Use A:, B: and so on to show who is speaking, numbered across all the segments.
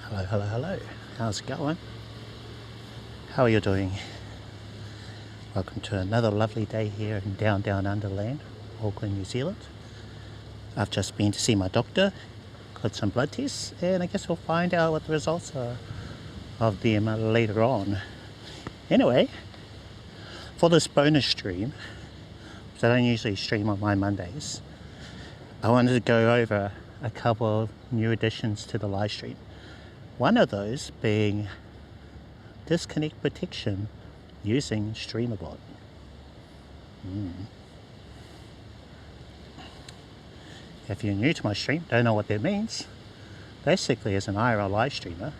A: Hello, hello, hello. How's it going? How are you doing? Welcome to another lovely day here in down Underland, Auckland, New Zealand. I've just been to see my doctor, got some blood tests, and I guess we'll find out what the results are of them later on. Anyway, for this bonus stream, because I don't usually stream on my Mondays, I wanted to go over a couple of new additions to the live stream. One of those being disconnect protection using StreamerBot. If you're new to my stream, don't know what that means, basically as an IRL live streamer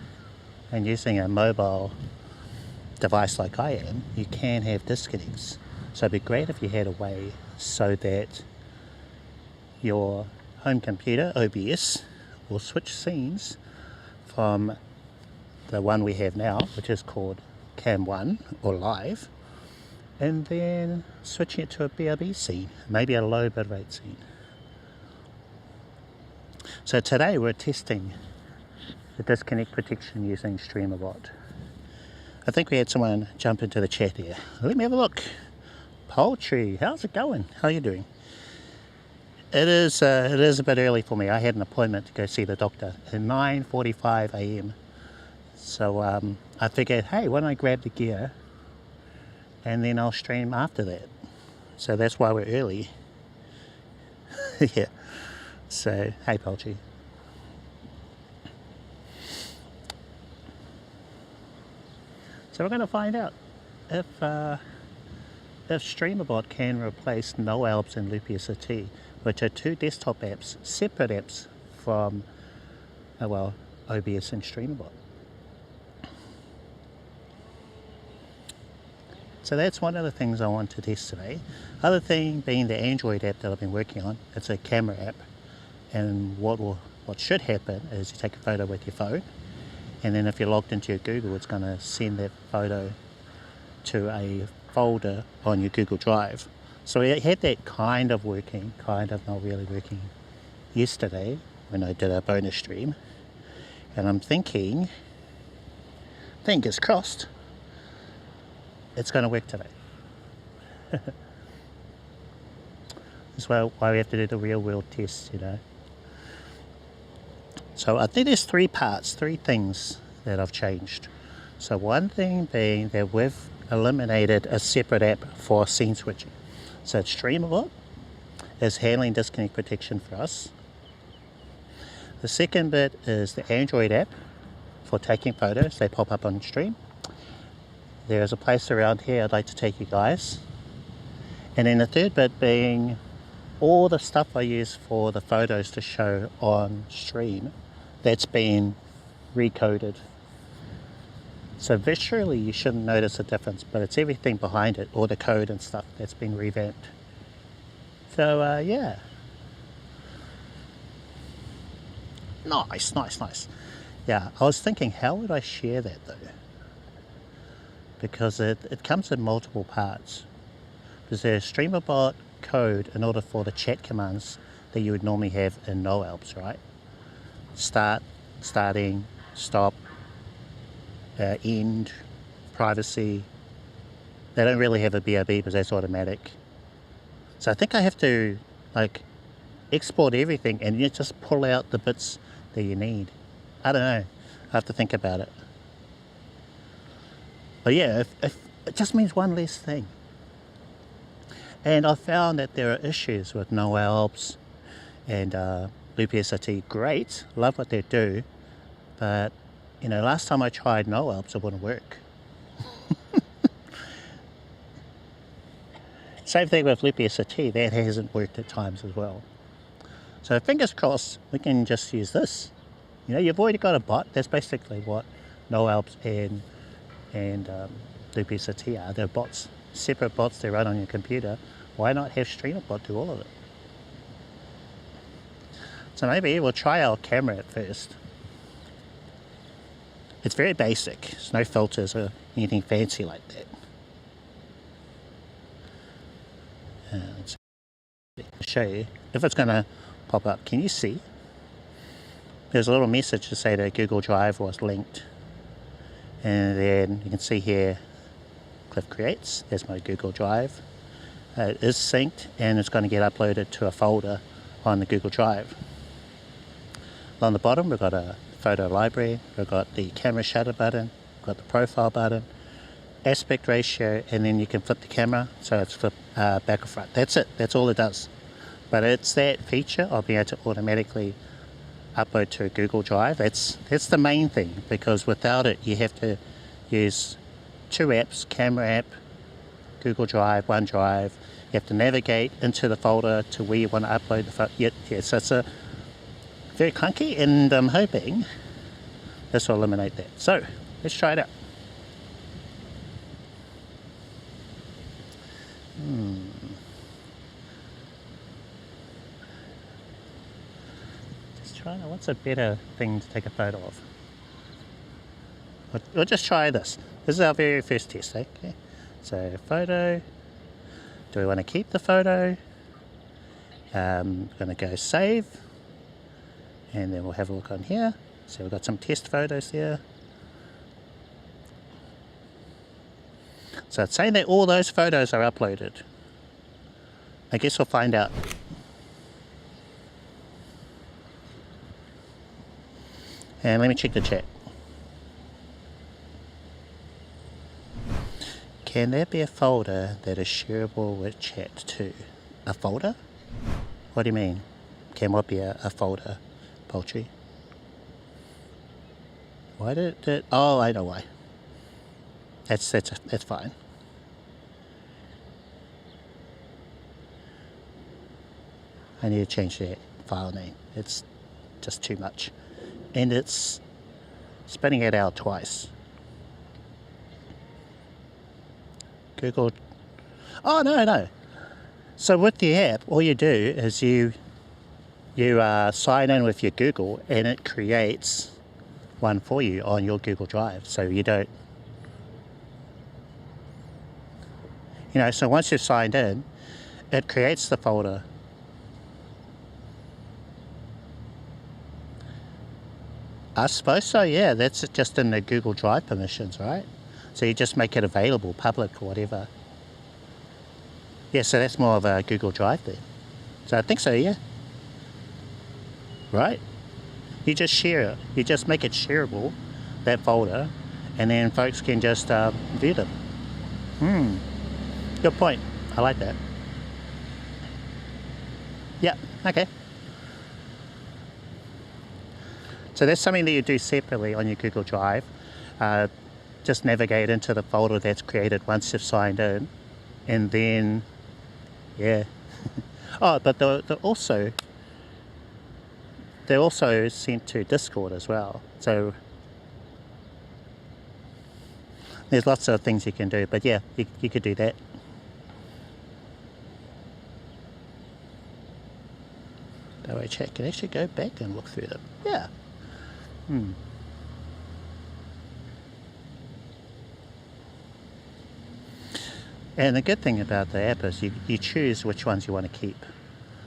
A: and using a mobile device like I am, you can have disconnects. So it'd be great if you had a way so that your home computer, OBS, will switch scenes from the one we have now, which is called Cam 1 or Live, and then switching it to a BRB scene, maybe a low bitrate scene. So today we're testing the disconnect protection using StreamerBot. I think we had someone jump into the chat here. Let me have a look. Poultry, how's it going? How are you doing? It is a bit early for me. I had an appointment to go see the doctor at 9:45 a.m. So I figured, hey, why don't I grab the gear and then I'll stream after that. So that's why we're early. Yeah. So, hey, Poultry. So we're going to find out if StreamerBot can replace NoAlbs and LoopSRT, which are two desktop apps, separate apps from, OBS and StreamerBot. So that's one of the things I want to test today. Other thing being the Android app that I've been working on. It's a camera app, and what should happen is you take a photo with your phone, and then if you're logged into your Google, it's going to send that photo to a folder on your Google Drive. So I had that kind of working, kind of not really working yesterday when I did a bonus stream, and I'm thinking, fingers crossed, it's going to work today. That's why we have to do the real world tests, you know. So I think there's three things that I've changed. So one thing being that we've eliminated a separate app for scene switching. So StreamerBot is handling disconnect protection for us. The second bit is the Android app for taking photos. They pop up on stream. There's a place around here I'd like to take you guys. And then the third bit being all the stuff I use for the photos to show on stream, that's been recoded. So visually you shouldn't notice a difference, but it's everything behind it, all the code and stuff that's been revamped. So yeah. Nice. Yeah, I was thinking, how would I share that though? Because it comes in multiple parts. Because there's StreamerBot code in order for the chat commands that you would normally have in NoAlbs, right? Start, starting, stop, end, privacy. They don't really have a BRB because that's automatic. So I think I have to export everything and you just pull out the bits that you need. I don't know. I have to think about it. But yeah, if it just means one less thing. And I found that there are issues with NoAlbs and LoopSRT. Great, love what they do, but you know, last time I tried NoAlbs, it wouldn't work. Same thing with LoopSRT, that hasn't worked at times as well. So fingers crossed, we can just use this. You know, you've already got a bot. That's basically what NoAlbs and LoopSRT are. They're bots, separate bots they run on your computer. Why not have StreamerBot do all of it? So maybe we'll try our camera at first. It's very basic. There's no filters or anything fancy like that. Let's show you if it's going to pop up. Can you see? there's a little message to say that Google Drive was linked. And then you can see here, Cliff creates, there's my Google Drive. It is synced and it's going to get uploaded to a folder on the Google Drive. On the bottom we've got a photo library, we've got the camera shutter button, we've got the profile button, aspect ratio, and then you can flip the camera so it's flip back or front. That's it, that's all it does. But it's that feature of being able to automatically upload to a Google Drive. That's the main thing, because without it you have to use two apps, camera app, Google Drive, OneDrive. You have to navigate into the folder to where you want to upload the photo. Yeah, so it's a very clunky, and I'm hoping this will eliminate that. So let's try it out. Just trying to, what's a better thing to take a photo of? We'll just try this. This is our very first test, okay? So photo, do we want to keep the photo? I'm going to go save, and then we'll have a look on here. So we've got some test photos there. So it's saying that all those photos are uploaded. I guess we'll find out. And let me check the chat. Can there be a folder that is shareable with chat too? A folder? What do you mean? Can what be a folder, Poultry? Why did it? Oh, I know why. That's fine. I need to change that file name. It's just too much, and it's spinning it out twice. Google. Oh no. So with the app, all you do is you sign in with your Google, and it creates one for you on your Google Drive. So you don't, so once you've signed in, it creates the folder. I suppose so, yeah. That's just in the Google Drive permissions, right? So you just make it available, public or whatever. Yeah, so that's more of a Google Drive there. So I think so, yeah. Right? You just share it. You just make it shareable, that folder, and then folks can just view them. Good point. I like that. Yeah, okay. So that's something that you do separately on your Google Drive. Just navigate into the folder that's created once you've signed in, and then, yeah. Oh, but they're also sent to Discord as well. So there's lots of things you can do, but yeah, you could do that. That way chat can actually go back and look through them. Yeah. And the good thing about the app is you choose which ones you want to keep.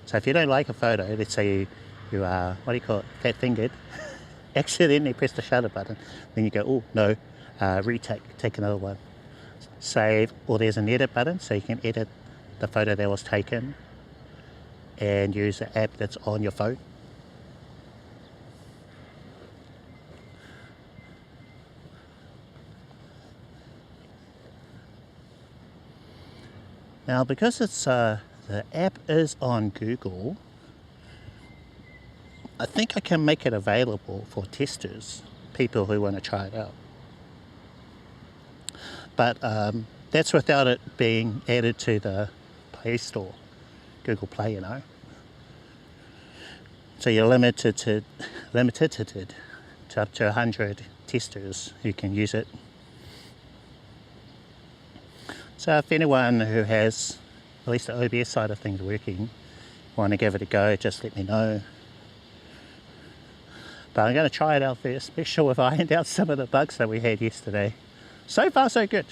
A: So if you don't like a photo, let's say you are, what do you call it, fat-fingered, accidentally press the shutter button, then you go, oh, no, take another one. Save, or there's an edit button, so you can edit the photo that was taken and use the app that's on your phone. Now, because it's the app is on Google, I think I can make it available for testers, people who want to try it out. But that's without it being added to the Play Store, Google Play, So you're limited to up to 100 testers who can use it. So if anyone who has at least the OBS side of things working want to give it a go, just let me know. But I'm going to try it out first, make sure we've ironed out some of the bugs that we had yesterday. So far so good.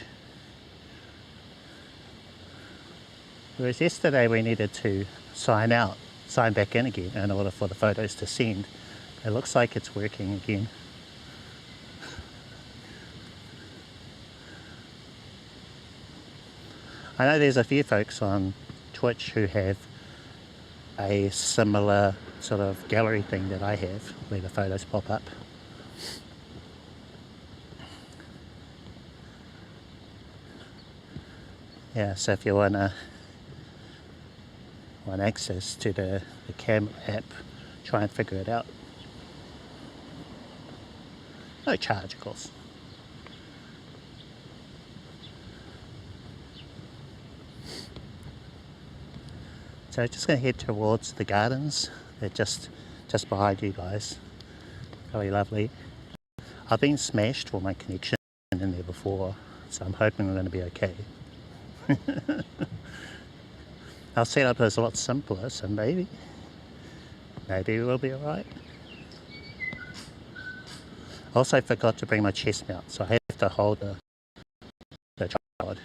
A: Whereas yesterday we needed to sign back in again in order for the photos to send. It looks like it's working again. I know there's a few folks on Twitch who have a similar sort of gallery thing that I have, where the photos pop up. Yeah, so if you want access to the Cam app, try and figure it out. No charge, of course. So just going to head towards the gardens. They're just behind you guys. Really lovely. I've been smashed for my connection in there before, so I'm hoping we're going to be okay. Our setup is a lot simpler, so maybe we'll be alright. Also forgot to bring my chest mount, so I have to hold the tripod.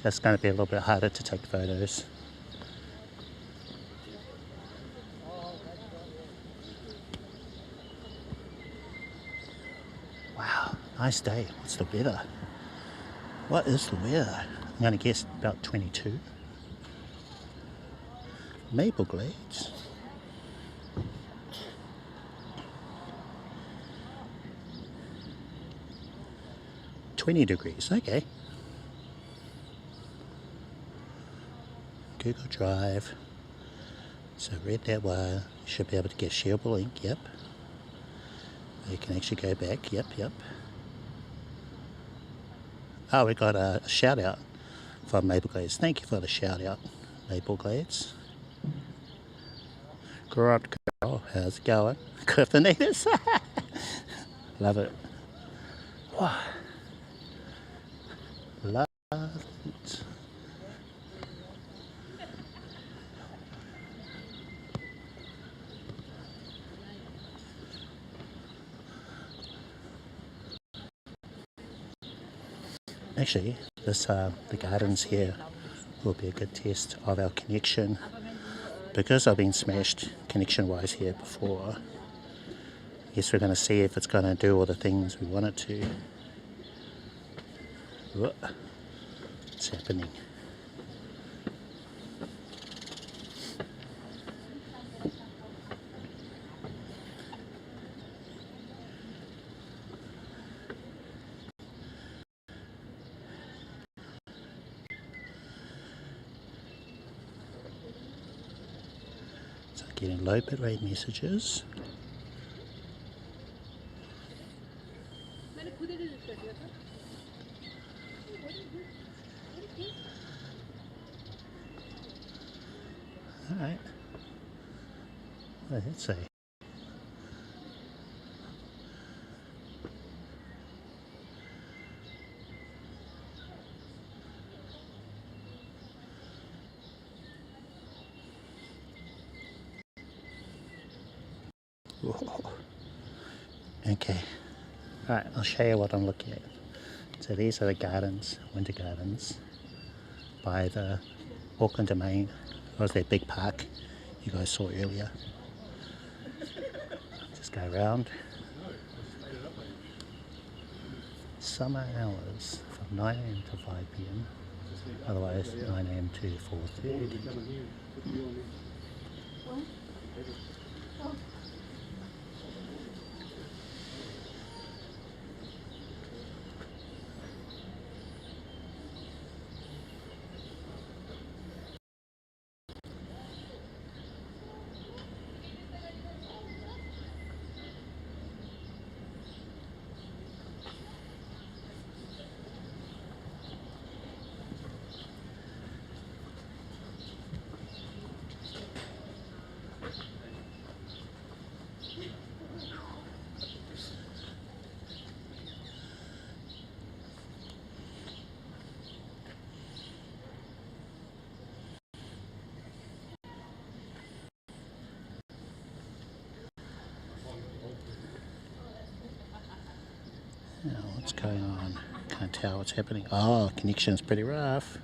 A: So it's going to be a little bit harder to take photos. Wow, nice day. What's the weather? What is the weather? I'm going to guess about 22. Maple Glades. $20, okay. Google Drive. So read that wire. You should be able to get shareable link, yep. You can actually go back, yep. Oh, we got a shout out from Maple Glades. Thank you for the shout out, Maple Glades. Grow up girl, how's it going? Clifton Eaters. Love it. Wow. Love it. Actually, the gardens here will be a good test of our connection, because I've been smashed connection wise here before. Yes, we're going to see if it's going to do all the things we want it to. What's happening? Getting low bitrate messages. Alright. What did it say? Whoa. Okay. Alright, I'll show you what I'm looking at. So these are the gardens, winter gardens, by the Auckland Domain. That was that big park you guys saw earlier. Just go around. Summer hours from 9 AM to 5 PM. Otherwise 9 AM to 4:30. Now, what's going on? Can't tell what's happening. Oh, connection's pretty rough.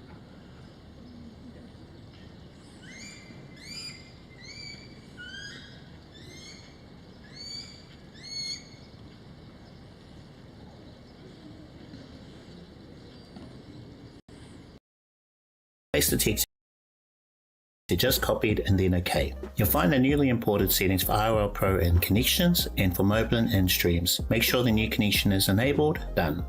A: Paste the text you just copied and then OK. You'll find the newly imported settings for IRL Pro in Connections and for Moblin in Streams. Make sure the new connection is enabled. Done.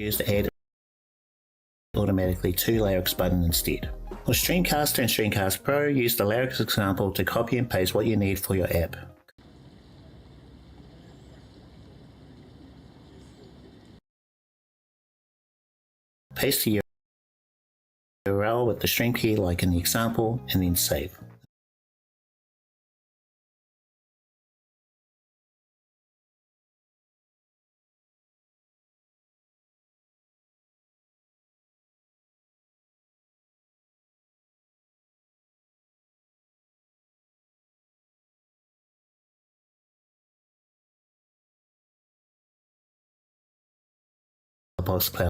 A: Use the add automatically to Lyrics button instead. For Streamcast and Streamcast Pro, use the Lyrics example to copy and paste what you need for your app. Paste the URL with the stream key like in the example and then save. Belabox Cloud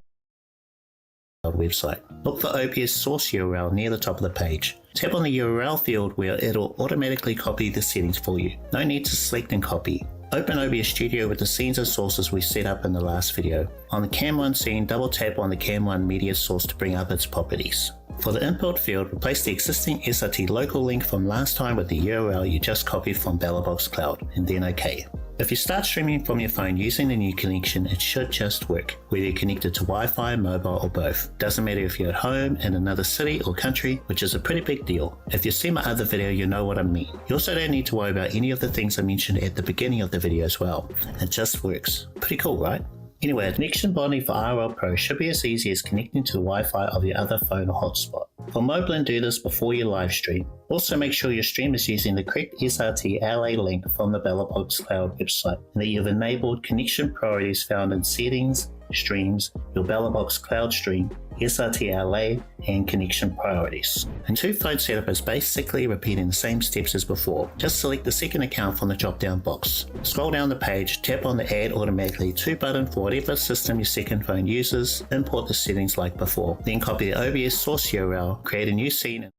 A: website. Look for OBS source URL near the top of the page. Tap on the URL field where it'll automatically copy the settings for you. No need to select and copy. Open OBS Studio with the scenes and sources we set up in the last video. On the Cam 1 scene, double tap on the Cam 1 media source to bring up its properties. For the import field, replace the existing SRT local link from last time with the URL you just copied from Belabox Cloud, and then OK. If you start streaming from your phone using the new connection, it should just work, whether you're connected to Wi-Fi, mobile or both. Doesn't matter if you're at home, in another city or country, which is a pretty big deal. If you've seen my other video, you know what I mean. You also don't need to worry about any of the things I mentioned at the beginning of the video as well. It just works. Pretty cool, right? Anyway, connection bonding for IRL Pro should be as easy as connecting to the Wi-Fi of your other phone or hotspot. For Moblin, do this before you live stream. Also make sure your stream is using the correct SRT-LA link from the Belabox Cloud website, and that you've enabled connection priorities found in Settings, Streams, your Belabox Cloud Stream, SRT-LA, and Connection Priorities. And two-phone setup is basically repeating the same steps as before. Just select the second account from the drop-down box. Scroll down the page, tap on the Add Automatically To button for whatever system your second phone uses, import the settings like before. Then copy the OBS source URL, create a new scene,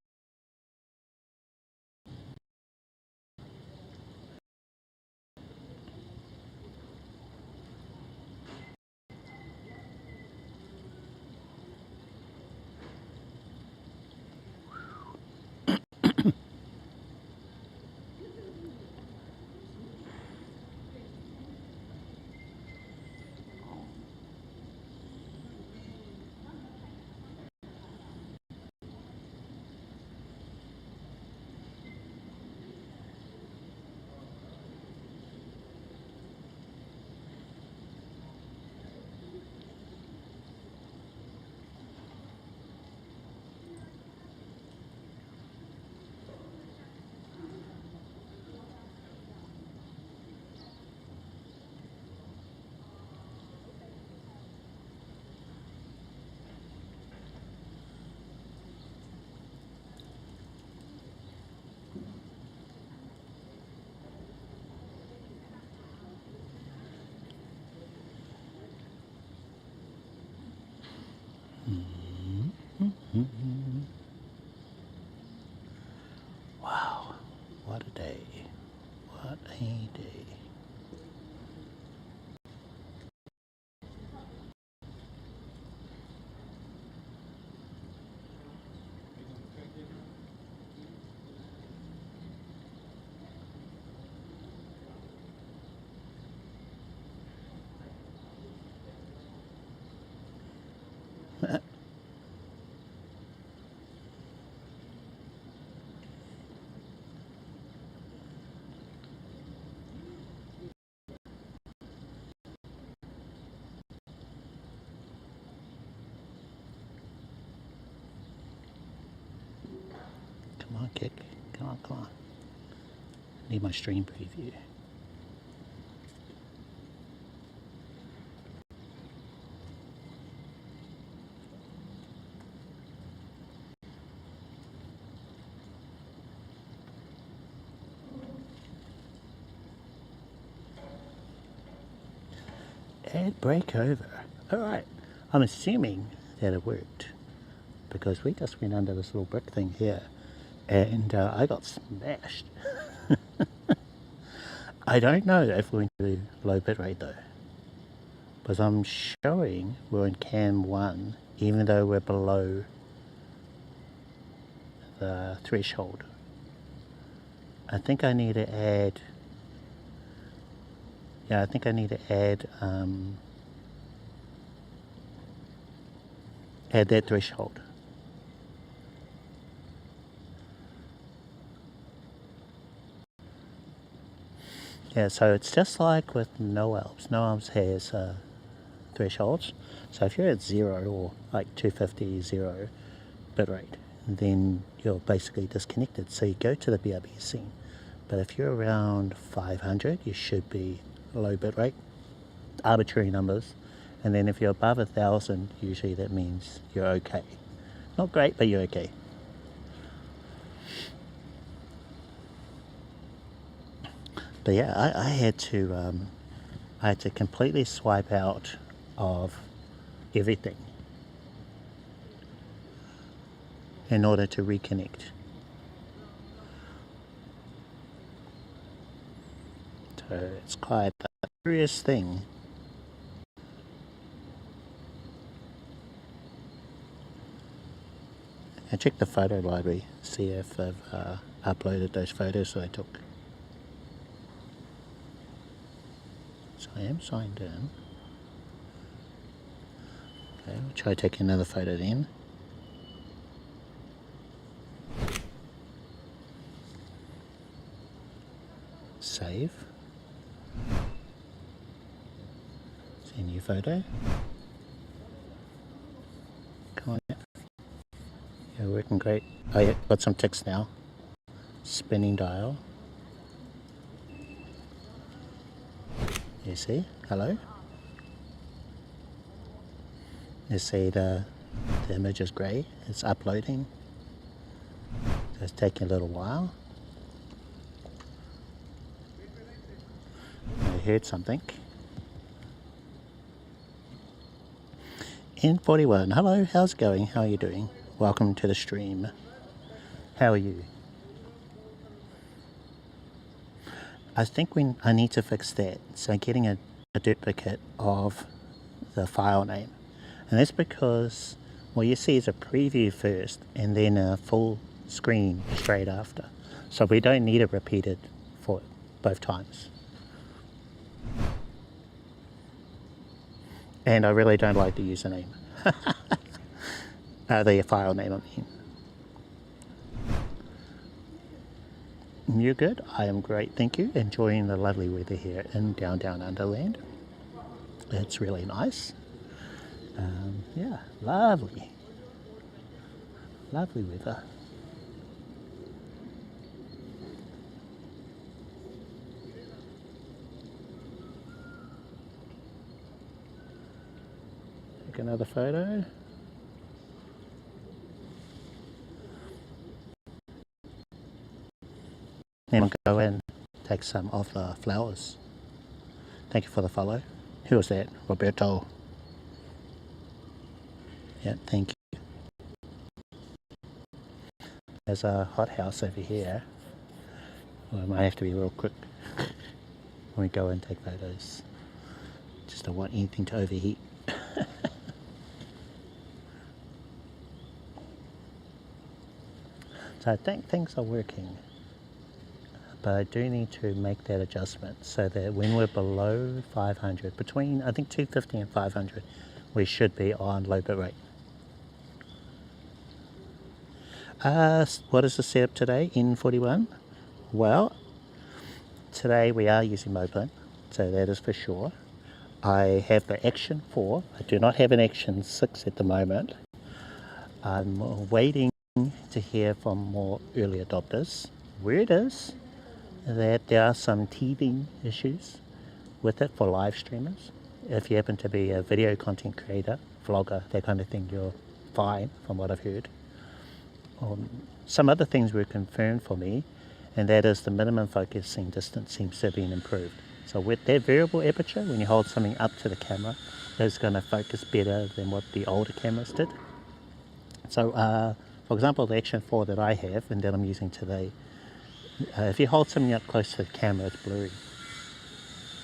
A: Wow, what a day. What a day. Come on, kick. Come on, come on. Need my stream preview. And break over. Alright. I'm assuming that it worked, because we just went under this little brick thing here and I got smashed. I don't know if we're going to do low bitrate though, because I'm showing we're in cam 1 even though we're below the threshold. I think I need to add, yeah, I think I need to add that threshold. Yeah, so it's just like with NoAlbs. NoAlbs has thresholds. So if you're at 0 or like 250 0 bitrate, then you're basically disconnected. So you go to the BRB scene. But if you're around 500, you should be low bitrate, arbitrary numbers. And then if you're above 1,000, usually that means you're okay. Not great, but you're okay. But yeah, I had to completely swipe out of everything in order to reconnect. So it's quite a curious thing. And check the photo library, see if I've uploaded those photos that I took. So I am signed in. Okay, we'll try taking another photo then. Save. See a new photo. Come on. Yeah, working great. Oh yeah, got some ticks now. Spinning dial. You see? Hello? You see the image is grey. It's uploading. So it's taking a little while. I heard something. N41, hello, how's it going? How are you doing? Welcome to the stream. How are you? I think I need to fix that. So getting a duplicate of the file name. And that's because what you see is a preview first and then a full screen straight after. So we don't need it repeated for both times. And I really don't like the username. The file name, I mean. You're good? I am great, thank you. Enjoying the lovely weather here in Down Underland. It's really nice. Yeah, lovely. Lovely weather. Take another photo. Then I'll go and take some of the flowers. Thank you for the follow. Who was that? Roberto. Yeah, thank you. There's a hothouse over here. Well, I might have to be real quick when we go and take photos. Just don't want anything to overheat. So I think things are working. But I do need to make that adjustment so that when we're below 500, between I think 250 and 500, we should be on low bit rate. What is the setup today in 41? Well, today we are using Moblin, so that is for sure. I have the Action 4. I do not have an Action 6 at the moment. I'm waiting to hear from more early adopters. Where it is that there are some teething issues with it for live streamers. If you happen to be a video content creator, vlogger, that kind of thing, you're fine from what I've heard. Some other things were confirmed for me, and that is the minimum focusing distance seems to have been improved. So with that variable aperture, when you hold something up to the camera, it's going to focus better than what the older cameras did. So for example, the Action 4 that I have and that I'm using today, if you hold something up close to the camera, it's blurry.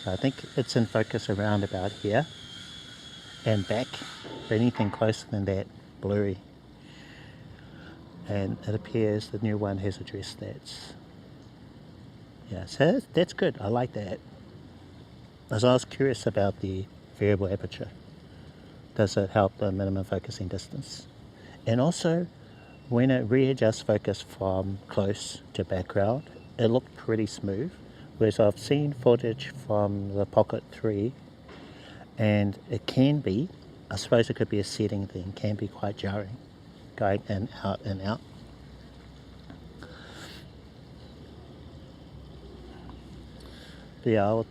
A: So I think it's in focus around about here and back, but anything closer than that, blurry. And it appears the new one has addressed that. Yeah, so that's good. I like that. As I was curious about the variable aperture. Does it help the minimum focusing distance? And also, when it readjusts focus from close to background, it looked pretty smooth. Whereas I've seen footage from the Pocket 3, and it can be, I suppose it could be a setting thing, can be quite jarring, going in, out, and out. But yeah,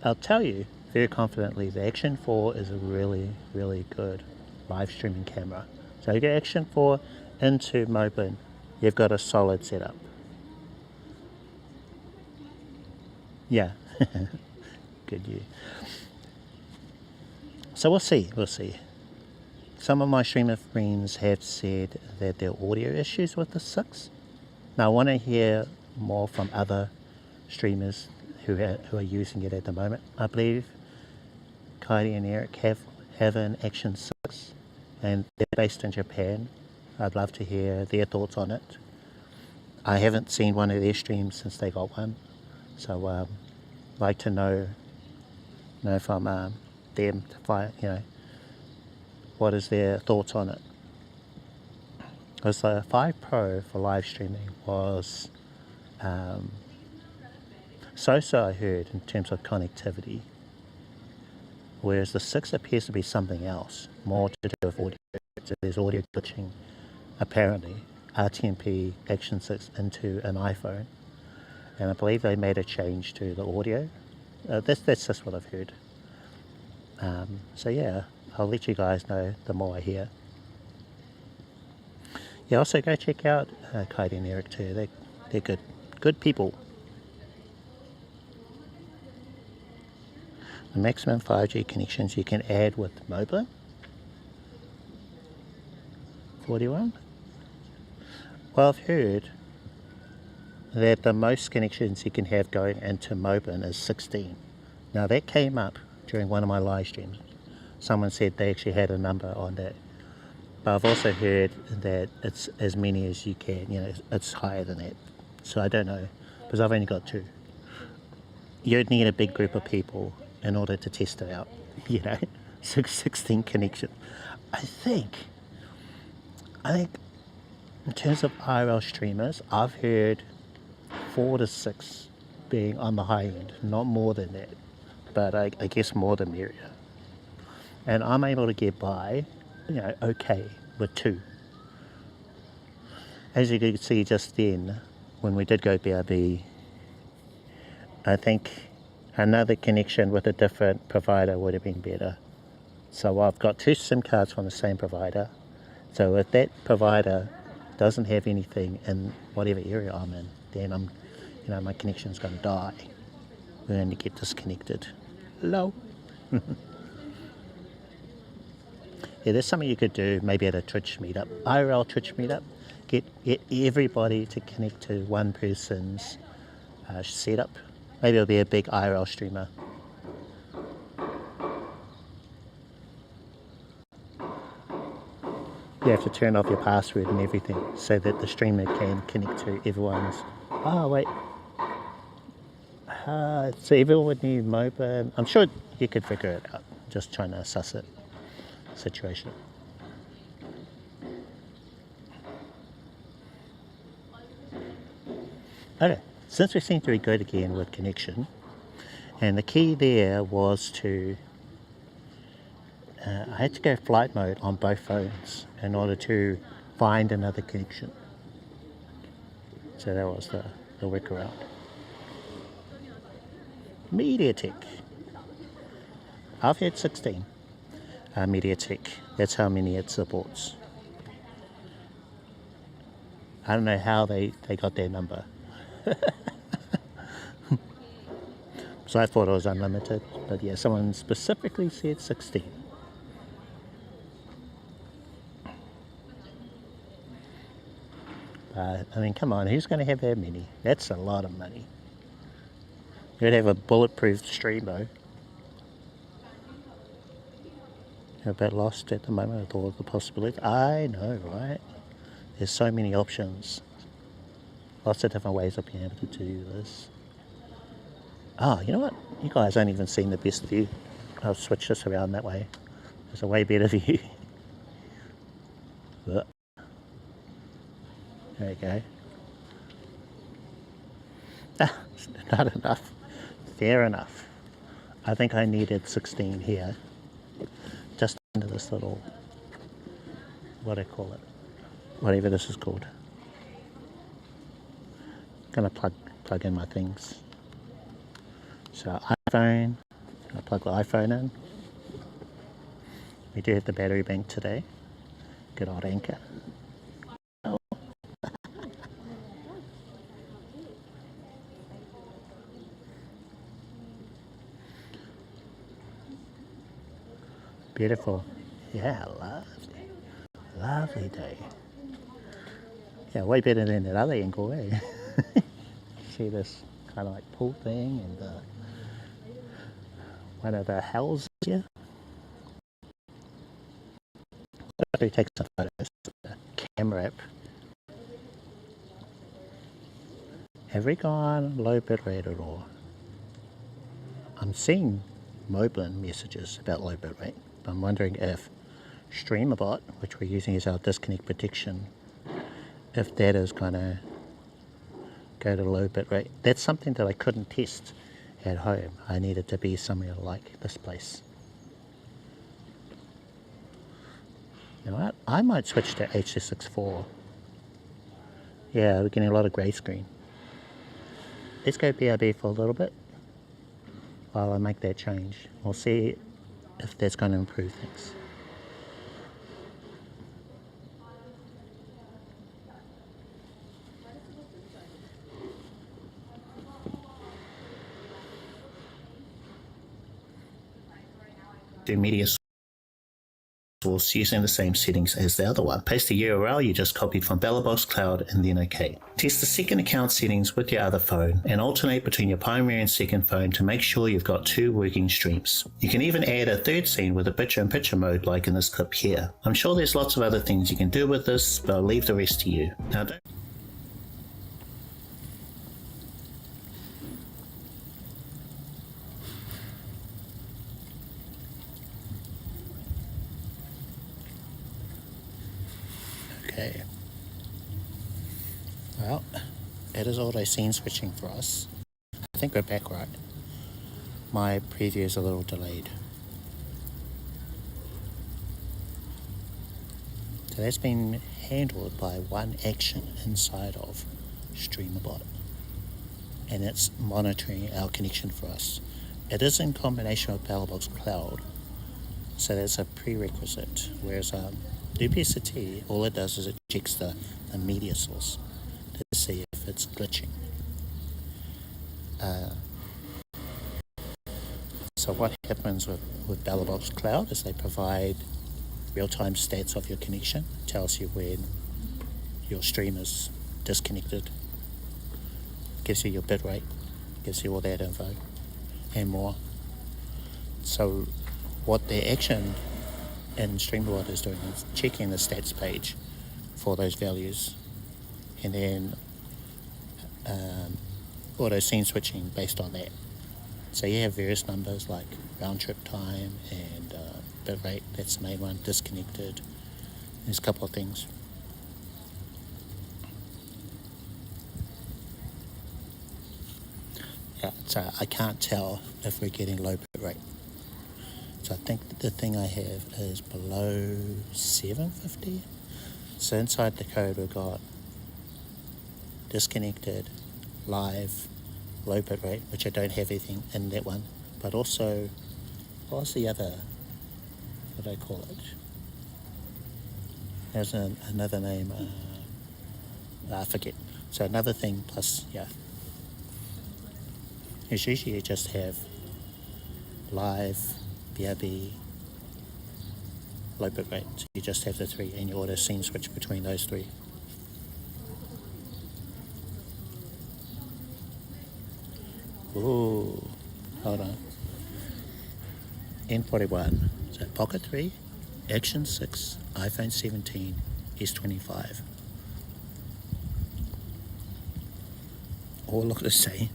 A: I'll tell you very confidently, the Action 4 is a really, really good live streaming camera. So you get Action 4 into Moblin, you've got a solid setup. Yeah, good you. So we'll see. Some of my streamer friends have said that there are audio issues with the 6. Now I want to hear more from other streamers who are using it at the moment. I believe Kaidi and Eric have an Action 6 and they're based in Japan. I'd love to hear their thoughts on it. I haven't seen one of their streams since they got one, so I'd like to know from them to find, what is their thoughts on it. Because the 5 Pro for live streaming was so I heard in terms of connectivity, whereas the 6 appears to be something else, more to do with audio. So there's audio glitching, apparently, RTMP Action 6 into an iPhone, and I believe they made a change to the audio. That's just what I've heard. So yeah, I'll let you guys know the more I hear. Yeah, also go check out Kaidi and Eric too. They're good people. The maximum 5G connections you can add with Moblin. 41. Well, I've heard that the most connections you can have going into Moblin is 16. Now that came up during one of my live streams. Someone said they actually had a number on that. But I've also heard that it's as many as you can, it's higher than that. So I don't know, because I've only got 2. You'd need a big group of people in order to test it out, 16 connections. I think in terms of IRL streamers, I've heard 4 to 6 being on the high end, not more than that, but I guess more the merrier. And I'm able to get by, okay, with 2. As you can see just then, when we did go BRB, I think another connection with a different provider would have been better. So I've got 2 SIM cards from the same provider. So if that provider doesn't have anything in whatever area I'm in, then my connection's going to die. We're going to get disconnected. Hello. Yeah, there's something you could do maybe at a Twitch meetup, IRL Twitch meetup. Get everybody to connect to one person's setup. Maybe it'll be a big IRL streamer. You have to turn off your password and everything so that the streamer can connect to everyone's. Oh wait. So everyone would need Moblin. I'm sure you could figure it out. Just trying to suss it. Situation. Okay, since we seem to be good again with connection, and the key there was to I had to go flight mode on both phones in order to find another connection. So that was the workaround. MediaTek. I've had 16. MediaTek. That's how many it supports. I don't know how they got their number. So I thought it was unlimited, but yeah, someone specifically said 16. I mean, come on, who's going to have that many? That's a lot of money. You'd have a bulletproof stream though. You're a bit lost at the moment with all of the possibilities. I know, right? There's so many options. Lots of different ways of being able to do this. Oh, you know what? You guys aren't even seeing the best view. I'll switch this around that way. There's a way better view. There you go. Not enough. Fair enough. I think I needed 16 here. Just into this little, what do I call it? Whatever this is called. Gonna plug in my things. So iPhone, I plug the iPhone in. We do have the battery bank today. Good old Anker. Beautiful. Yeah, lovely day. Yeah, way better than that other angle, eh? See this kind of like pool thing and one of the houses here. I'll take some photos. The camera app. Have we gone low bit rate at all? I'm seeing Moblin messages about low bit rate. I'm wondering if StreamerBot, which we're using as our disconnect protection, if that is going to go to low bit rate. That's something that I couldn't test at home. I needed to be somewhere like this place. You know what? I might switch to H.264. Yeah, we're getting a lot of grey screen. Let's go BRB for a little bit while I make that change. We'll see if that's going to improve things. Do media source using the same settings as the other one. Paste the URL you just copied from Belabox Cloud and then OK. Test the second account settings with your other phone and alternate between your primary and second phone to make sure you've got two working streams. You can even add a third scene with a picture-in-picture mode like in this clip here. I'm sure there's lots of other things you can do with this, but I'll leave the rest to you. Now don't Okay, well, it is auto scene switching for us. I think we're back right. My preview is a little delayed. So that's been handled by one action inside of StreamerBot, and it's monitoring our connection for us. It is in combination with Belabox Cloud, so that's a prerequisite, whereas Duplicity, all it does is it checks the media source to see if it's glitching. So what happens with Belabox Cloud is they provide real-time stats of your connection. It tells you when your stream is disconnected, gives you your bit rate, gives you all that info and more. So what the action in StreamerBot is doing is checking the stats page for those values and then auto scene switching based on that. So you have various numbers like round trip time and bit rate, that's the main one, disconnected. There's a couple of things. Yeah, so I can't tell if we're getting low bit rate. So I think the thing I have is below 750. So inside the code we've got disconnected, live, low bit rate, which I don't have anything in that one, but also, what's the other, what do I call it? There's another name, I forget. So another thing plus, yeah. It's usually you just have live, BRB, low bit rate. So you just have the three and you auto scene switch between those three. Ooh, hold on. N41, so Pocket 3, Action 6, iPhone 17, S25. All look the same.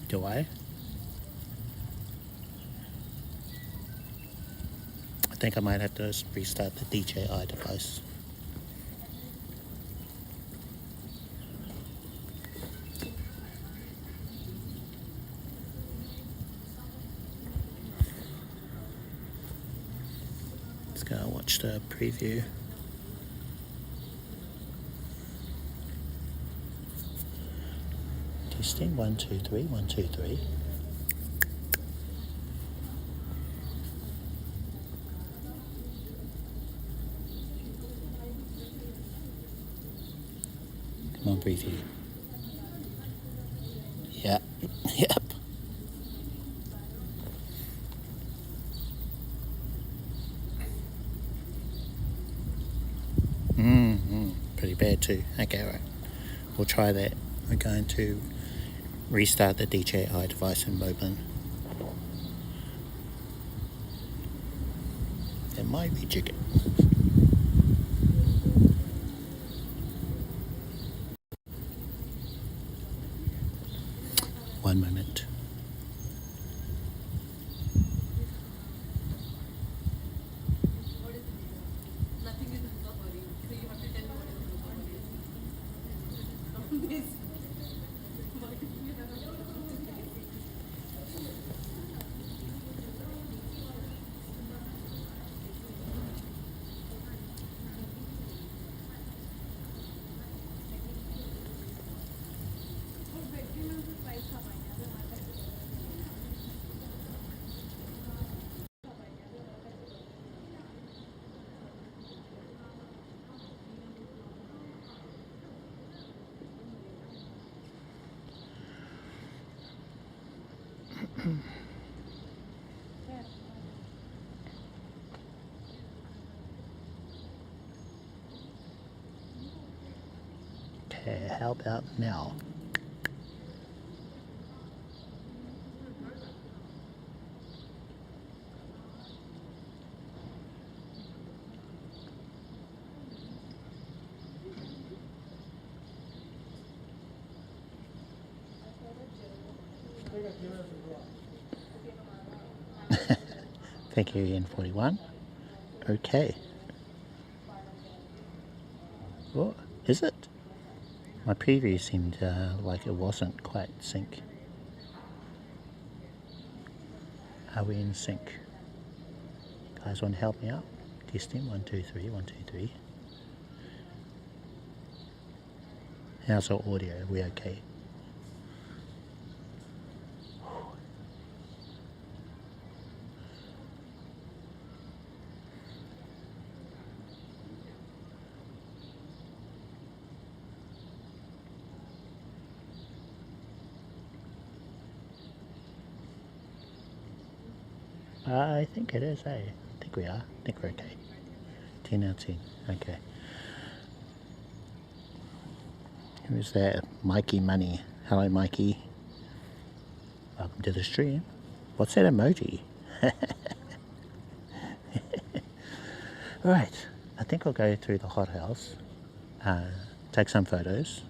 A: Do I? I think I might have to restart the DJi device. Let's go watch the preview. Testing 1 2 3 1 2 3. Come on, preview. Yeah, yep. Pretty bad too. Okay, right. We'll try that. We're going to restart the DJi device in Moblin. It might be jiggered. One moment. Okay, how about now? Thank you, N41. Okay. What is it? My preview seemed like it wasn't quite sync. Are we in sync? Guys, want to help me out? Testing 1 2 3 1 2 3. How's our audio? Are we okay? I think it is, eh? I think we are. I think we're okay. 10 out of 10. Okay. Who's that? Mikey Money. Hello, Mikey. Welcome to the stream. What's that emoji? Right. I think I'll go through the hothouse. Take some photos.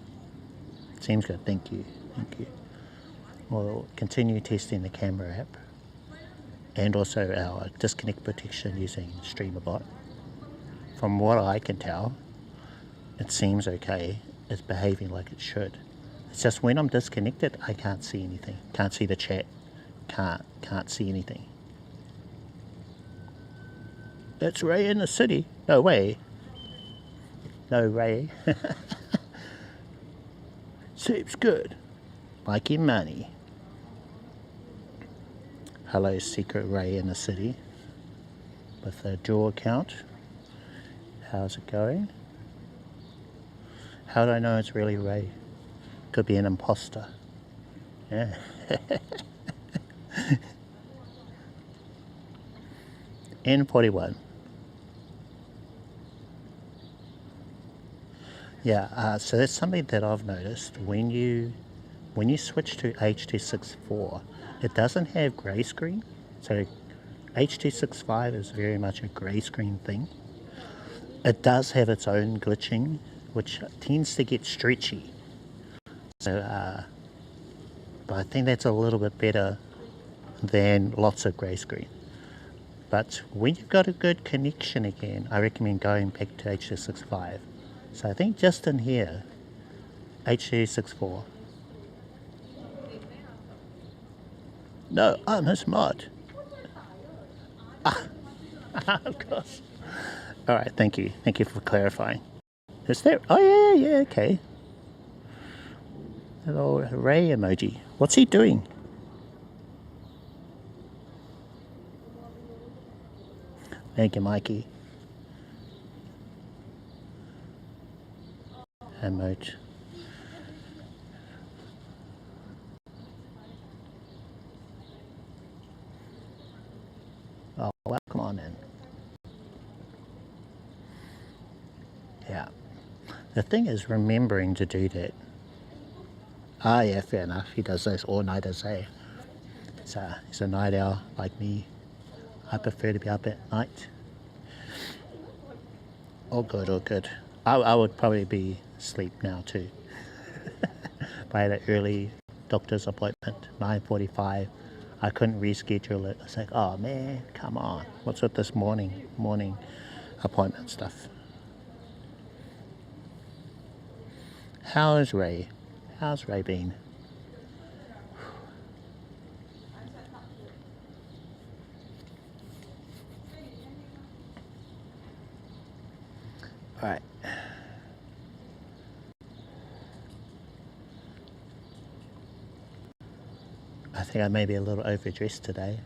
A: Seems good. Thank you. Thank you. We'll continue testing the camera app. And also our disconnect protection using StreamerBot. From what I can tell, it seems okay. It's behaving like it should. It's just when I'm disconnected, I can't see anything. Can't see the chat. Can't see anything. It's Ray in the city. No way. No Ray. Seems good. Mikey Money. Hello, Secret Ray in the city with a dual account. How's it going? How do I know it's really Ray? Could be an imposter. Yeah. N41. Yeah, so that's something that I've noticed. When you switch to H.264, it doesn't have grey screen. So H.265 is very much a grey screen thing. It does have its own glitching, which tends to get stretchy. So, but I think that's a little bit better than lots of grey screen. But when you've got a good connection again, I recommend going back to H.265. So I think just in here, H.264. No, I'm a smart. Of course. All right, thank you. Thank you for clarifying. Is there? Oh, yeah, okay. Little Ray emoji. What's he doing? Thank you, Mikey. Emoji. Oh, welcome on in. Yeah. The thing is remembering to do that. Ah, yeah, fair enough. He does those all-nighters, eh? He's a night owl like me. I prefer to be up at night. All good, all good. I would probably be asleep now too. By the early doctor's appointment, 9:45. I couldn't reschedule it. I was like, oh man, come on. What's with this morning appointment stuff? How is Ray? How's Ray been? All right. I think I may be a little overdressed today.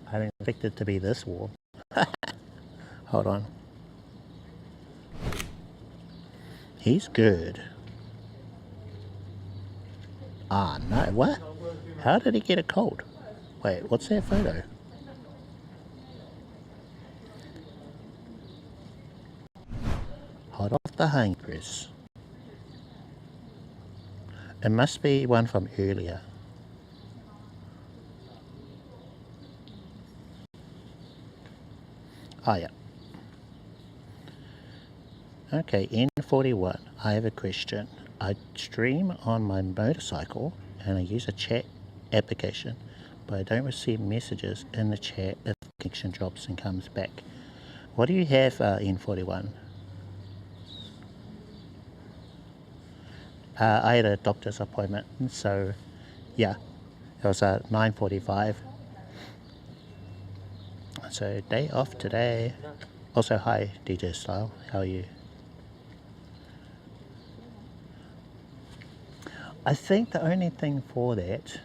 A: I didn't expect it to be this warm. Hold on. He's good. Ah, no, what? How did he get a cold? Wait, what's that photo? Hot off the hang press. It must be one from earlier. Oh yeah. Okay, N41, I have a question. I stream on my motorcycle and I use a chat application, but I don't receive messages in the chat if the connection drops and comes back. What do you have, N41? I had a doctor's appointment, so yeah, it was at 9:45. So day off today. Also, hi DJ Style, how are you? I think the only thing for that,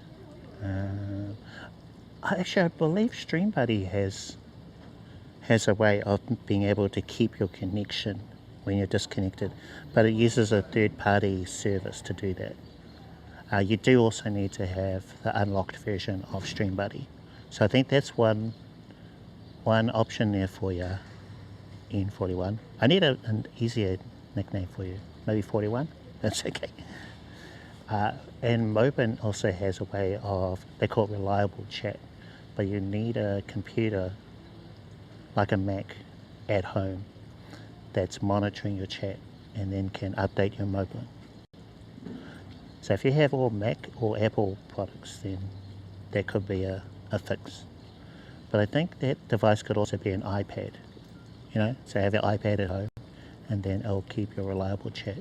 A: I believe StreamBuddy has a way of being able to keep your connection when you're disconnected, but it uses a third-party service to do that. You do also need to have the unlocked version of StreamBuddy, so I think that's one option there for you, N41. I need an easier nickname for you, maybe 41. That's okay. And Moblin also has a way of, they call it reliable chat, but you need a computer like a Mac at home that's monitoring your chat and then can update your Moblin. So if you have all Mac or Apple products, then that could be a fix. But I think that device could also be an iPad, you know, so have your iPad at home and then it'll keep your reliable chat.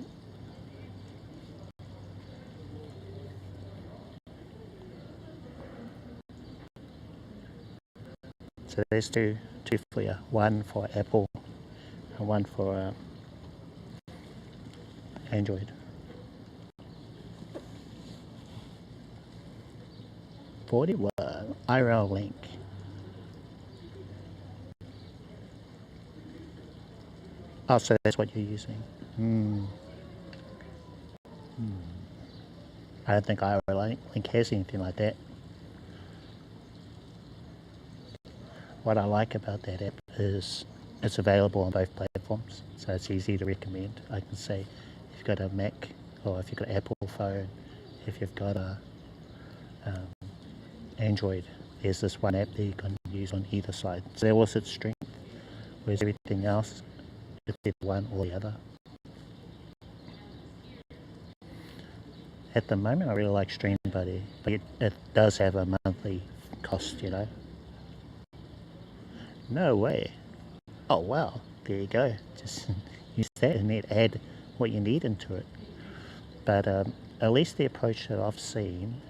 A: So there's two for you, one for Apple and one for Android. 41, IRL link. Oh, so that's what you're using. I don't think IRL link has anything like that. What I like about that app is it's available on both platforms, so it's easy to recommend. I can say if you've got a Mac or if you've got an Apple phone, if you've got a Android, there's this one app that you can use on either side. So that was its strength, whereas everything else, it's either one or the other. At the moment, I really like StreamBuddy, but it does have a monthly cost, you know. No way. Oh wow, there you go. Just use that and then add what you need into it. But at least the approach that I've seen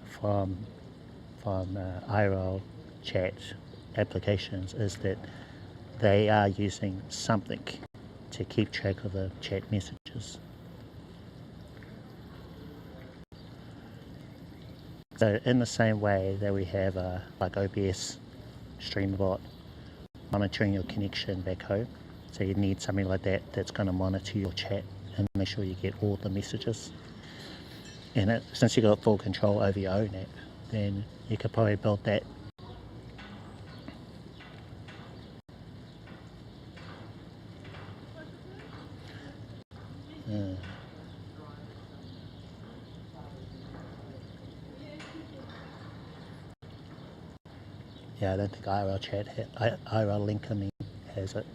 A: from IRL chat applications is that they are using something to keep track of the chat messages. So in the same way that we have like OBS StreamBot monitoring your connection back home, so you need something like that that's going to monitor your chat and make sure you get all the messages. And since you got full control over your own app, then you could probably build that. Yeah, I don't think IRL Link has it.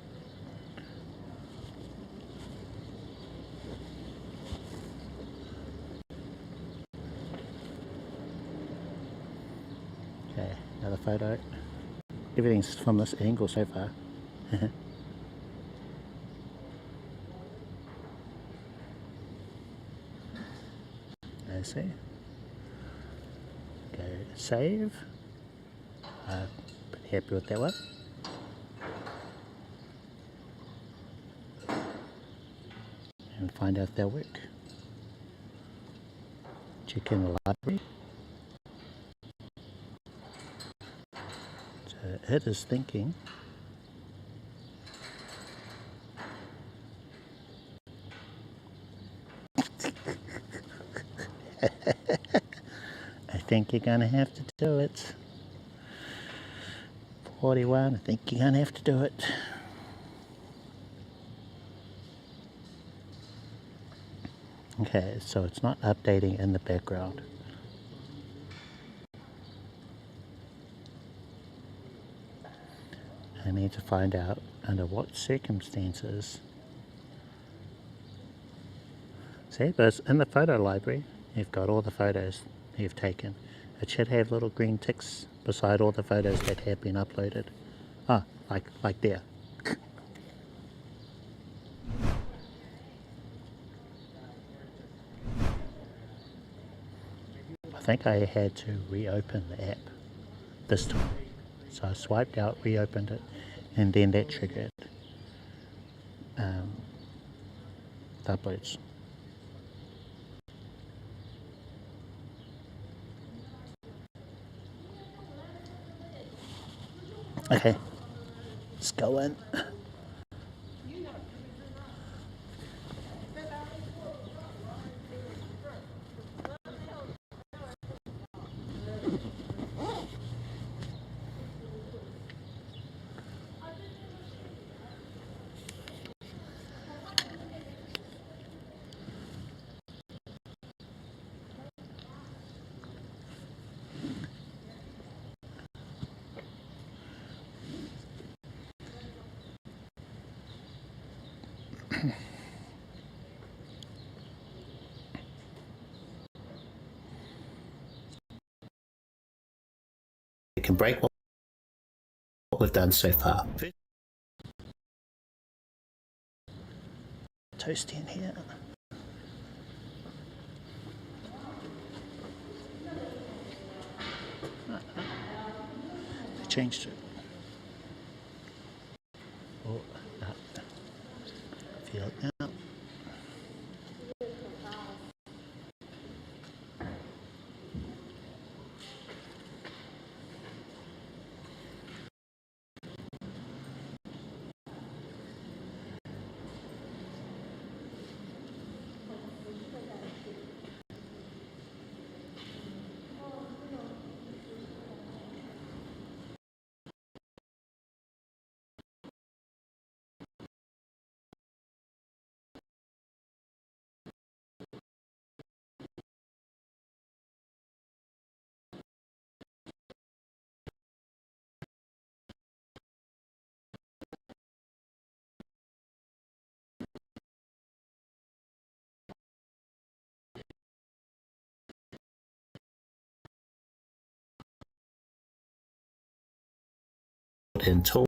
A: Okay, another photo. Everything's from this angle so far. Let's see. Go save. Pretty happy with that one. And find out if they'll work. Check in the library. So it is thinking. think you're gonna have to do it. 41, I think you're gonna have to do it. Okay, so it's not updating in the background. I need to find out under what circumstances. See, but in the photo library, you've got all the photos you've taken. It should have little green ticks beside all the photos that have been uploaded. Ah, like there. I think I had to reopen the app this time. So I swiped out, reopened it, and then that triggered the uploads. Okay, let's go in. We can break what we've done so far. Toast in here. They changed it. Oh, no. Feel it now. In Tools,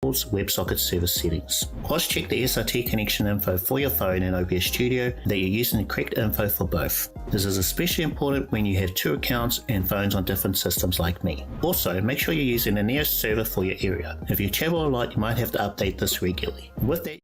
A: WebSocket Service Settings. Cross-check the SRT connection info for your phone in OBS Studio that you're using the correct info for both. This is especially important when you have two accounts and phones on different systems like me. Also, make sure you're using the nearest server for your area. If you travel a lot, you might have to update this regularly. With that,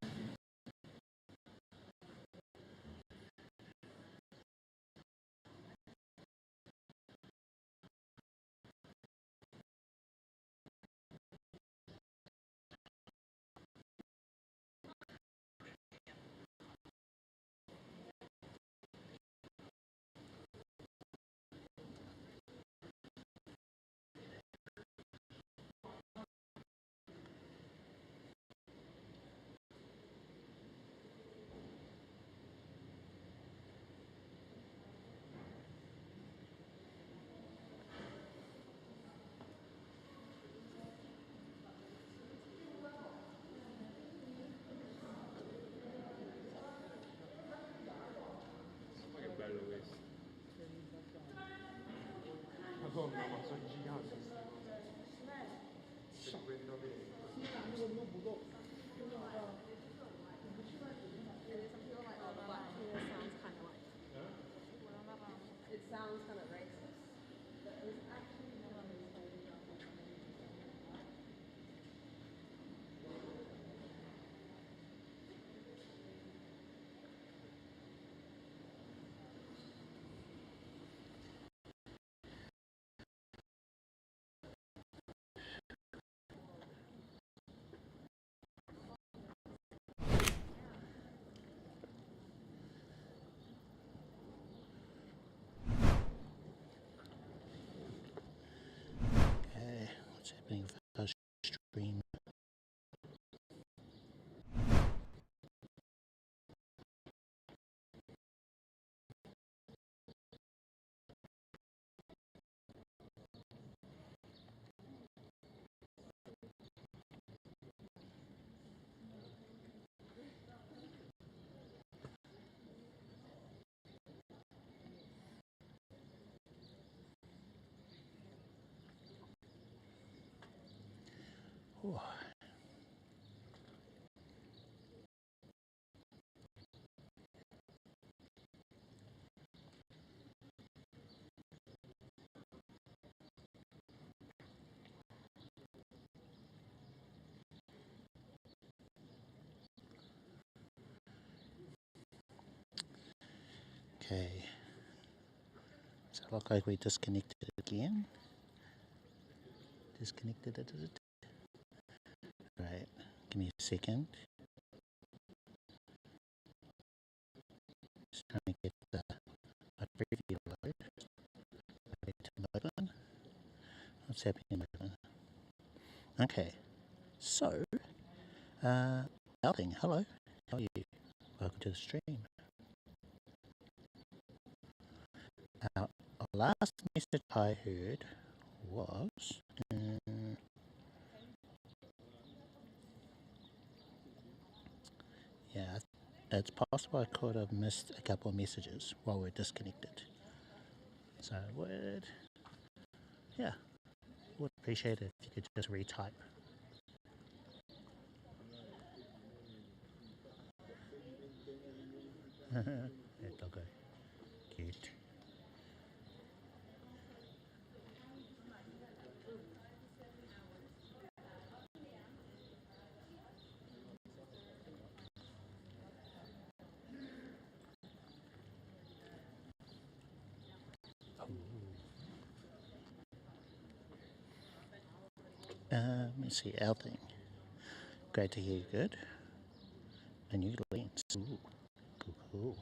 B: Madonna, ma sono giganti. It sounds kind of racist. But it's actually not
A: Ooh. Okay, so it looks like we disconnected it again. Disconnected it. Right, give me a second. Just trying to get a preview load. Back to Moblin. What's happening in Moblin? Okay, so, Outing, hello. How are you? Welcome to the stream. Our last message I heard was yeah, it's possible I could have missed a couple of messages while we're disconnected. So would appreciate it if you could just retype. That doggo, cute. Let me see, Outing. Great to hear you. Good. A new lens. Ooh, cool.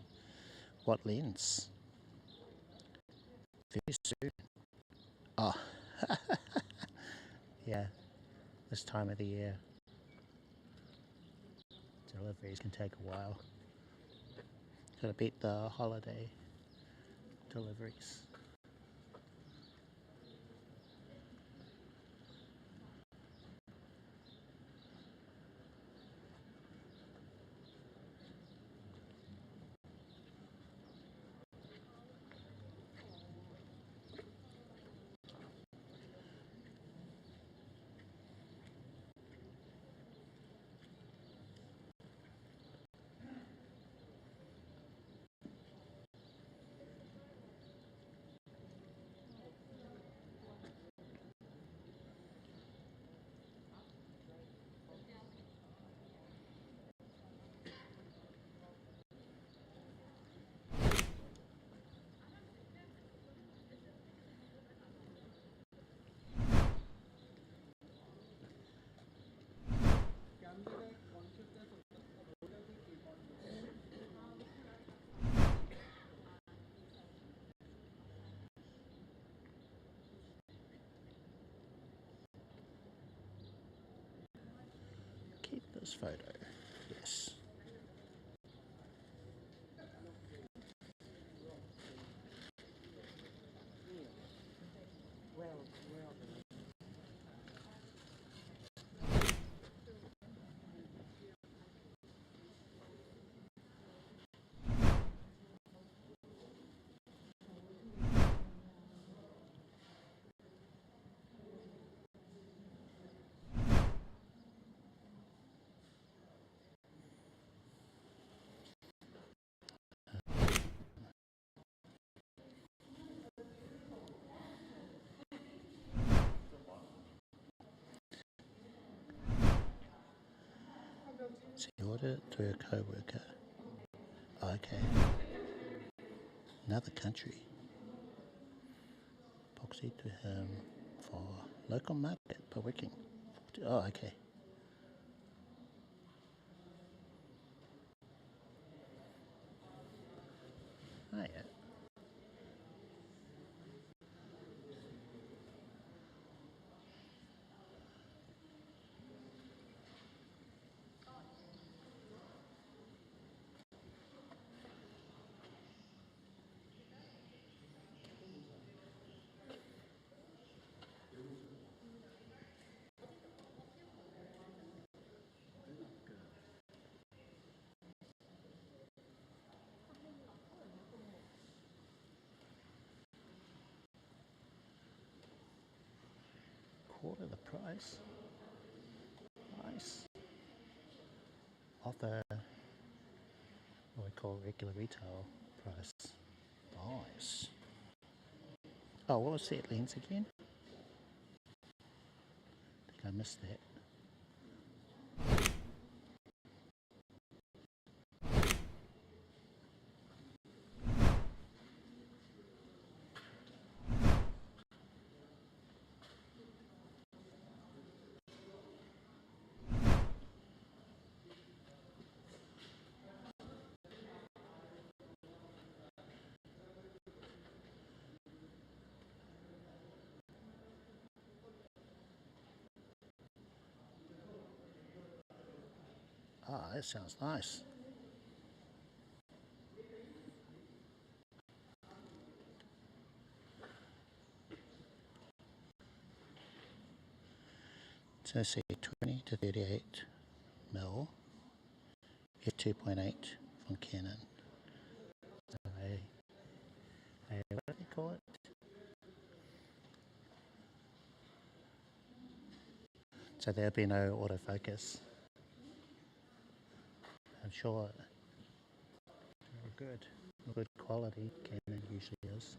A: What lens? Very soon. Oh, yeah. This time of the year, deliveries can take a while. Gotta beat the holiday deliveries. Keep this photo. Yes. So you ordered it through a co-worker. Okay. Another country. Proxy to him for local market per working. Oh, okay. Oh, yeah. Quarter the price. offer what we call regular retail price. Nice. Oh, what was that lens again? I think I missed that. Ah, that sounds nice. So say 20 to 38 mil, f2.8 from Canon. What do you call it? So there'll be no autofocus. I'm sure good quality Canon usually is.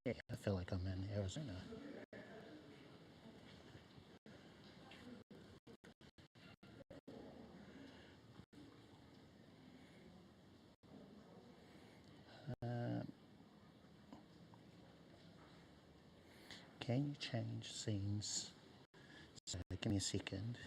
A: Yeah, I feel like I'm in Arizona. Can you change scenes? So give me a second.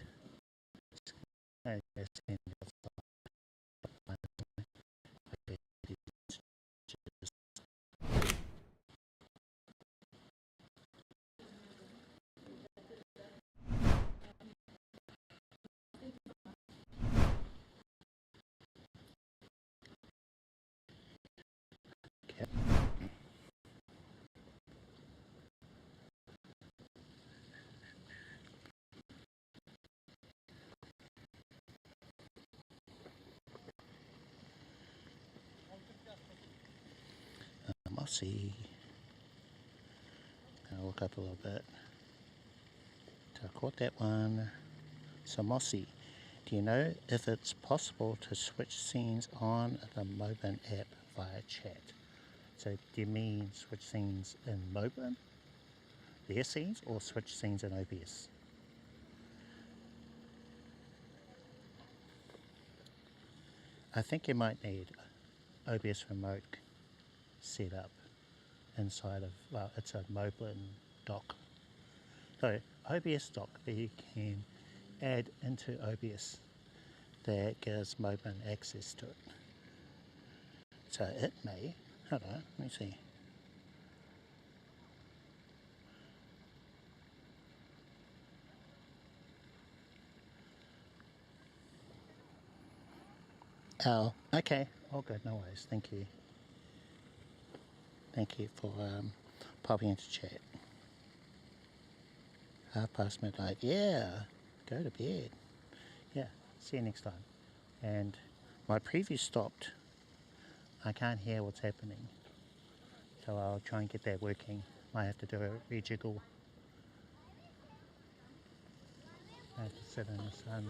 A: Mossy. I'll look up a little bit. So I caught that one. So Mossy, do you know if it's possible to switch scenes on the Moblin app via chat? So do you mean switch scenes in Moblin, their scenes, or switch scenes in OBS? I think you might need OBS remote set up inside of, well, it's a Moblin dock. So OBS dock that you can add into OBS that gives Moblin access to it. So it may, hold on, let me see. Oh, okay, all good, no worries, thank you. Thank you for popping into chat. midnight, yeah, go to bed. Yeah, see you next time. And my preview stopped. I can't hear what's happening. So I'll try and get that working. Might have to do a rejiggle. I have to sit in the sun.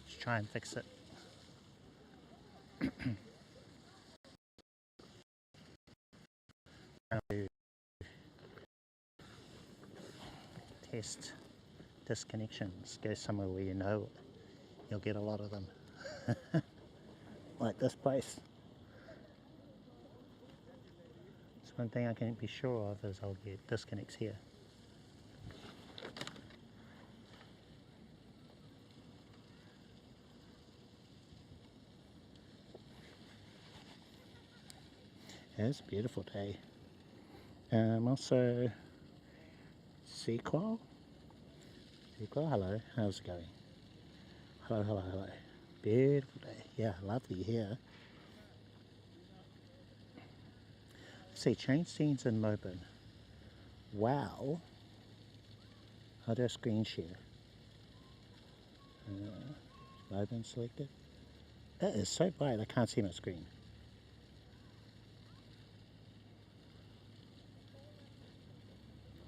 A: Just try and fix it. Test disconnections. Go somewhere where you know you'll get a lot of them. Like this place. So one thing I can be sure of is I'll get disconnects here. It's a beautiful day. Also, sequel, hello, how's it going? Hello. Beautiful day. Yeah, lovely here. See, change scenes in Moblin. Wow. How do I screen share? Moblin selected. That is so bright, I can't see my screen.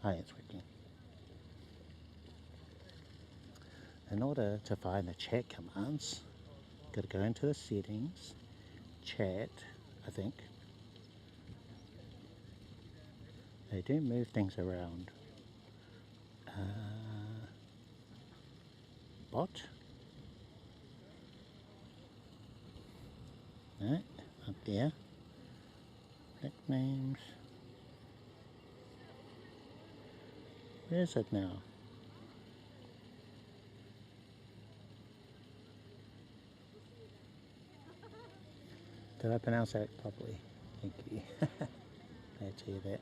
A: Hi, it's working. in order to find the chat commands, got to go into the settings, chat, I think. They do move things around. Bot. Right, up there. Nicknames. Where is it now? Did I pronounce that properly? Thank you. I tell you that.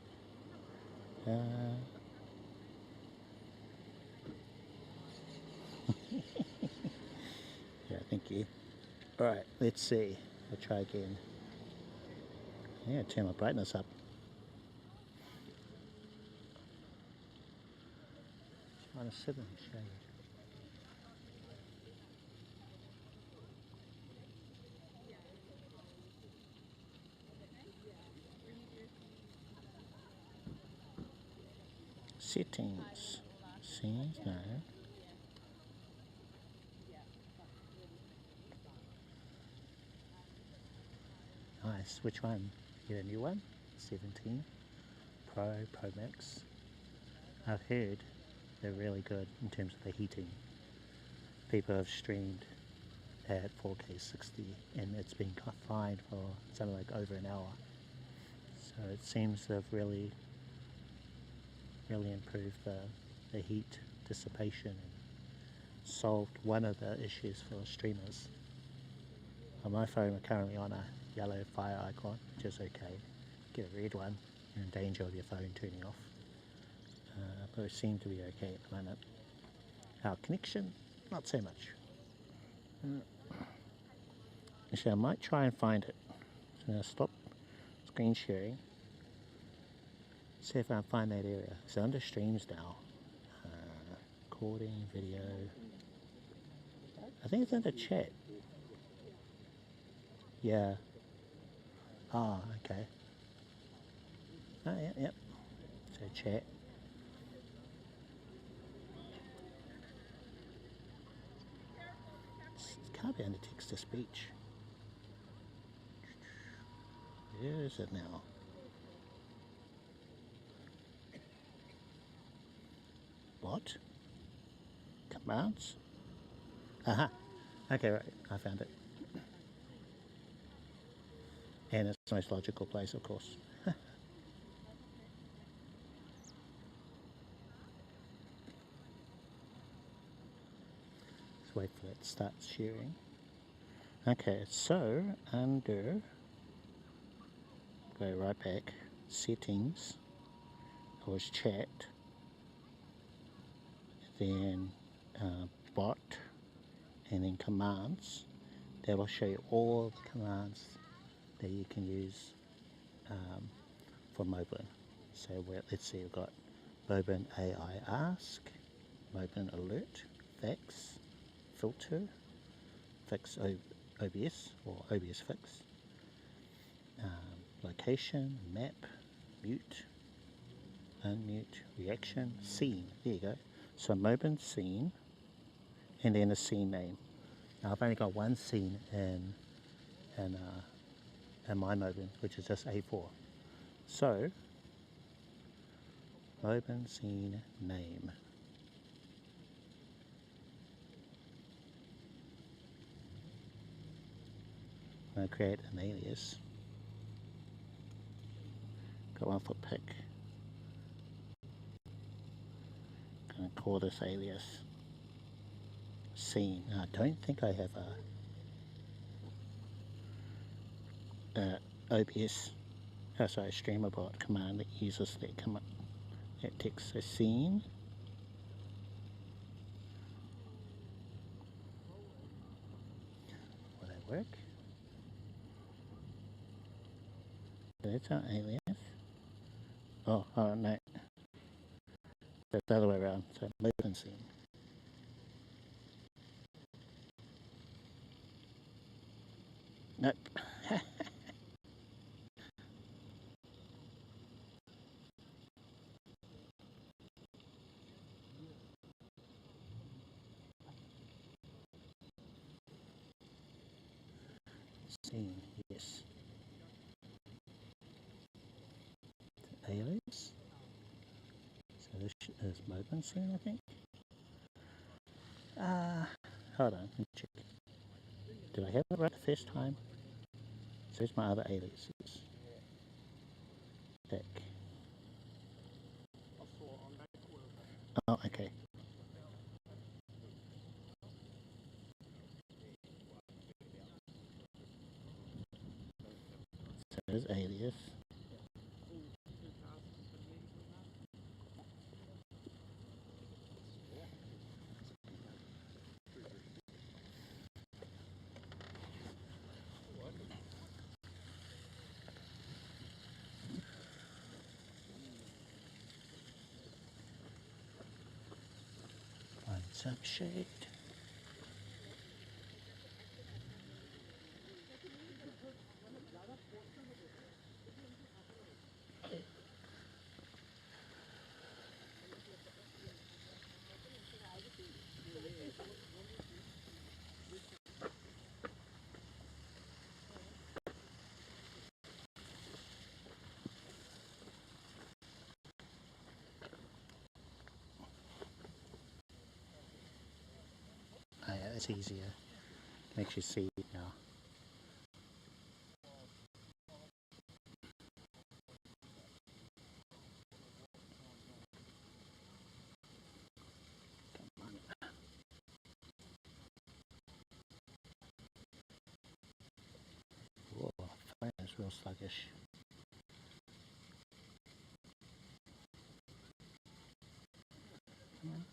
A: Yeah, thank you. Alright, let's see. I'll try again. Yeah, turn my brightness up. Trying to sit in the shade. Settings. Scenes, no. Nice. Which one? Get a new one? 17. Pro Max. I've heard they're really good in terms of the heating. People have streamed at 4K 60 and it's been fine for something like over an hour. So it seems they've really improved the heat dissipation and solved one of the issues for streamers. On my phone we're currently on a yellow fire icon, which is okay. Get a red one, you're in danger of your phone turning off. But it seems to be okay at the moment. Our connection, not so much. Actually, I might try and find it. So I'm going to stop screen sharing. See if I can find that area. It's under streams now. Recording, video. I think it's under chat. Yeah. Ah, okay. Oh, yep. So chat. It can't be under text to speech. Where is it now? What? Commands? Aha. Okay, right. I found it. And it's the most logical place, of course. Let's wait for it to start sharing. Okay, so under, go right back, settings, was chat, then bot, and then commands. That will show you all the commands that you can use for Moblin. So let's see, we've got Moblin AI Ask, Moblin Alert, Fax, Filter, Fix OBS or OBS Fix, Location, Map, Mute, Unmute, Reaction, Scene. There you go. So Moblin Scene, and then a scene name. Now I've only got one scene in my Moblin, which is just A4. So Moblin scene name. I'm going to create an alias. Got one for pic. Going to call this alias scene. I don't think I have a OBS, streamer bot command that uses that command, that text. So scene. Will that work? That's our alias. Oh no. That's the other way around. So Moblin scene. Nope. scene, yes. Alias. So this is Moblin scene, I think. Hold on, let me check. Did I have it right the first time? So here's my other aliases. Back. Oh, okay. So there's alias. Find some shade. Oh yeah, it's easier. Makes you see it now. Come on. Whoa, phone is real sluggish. Come on.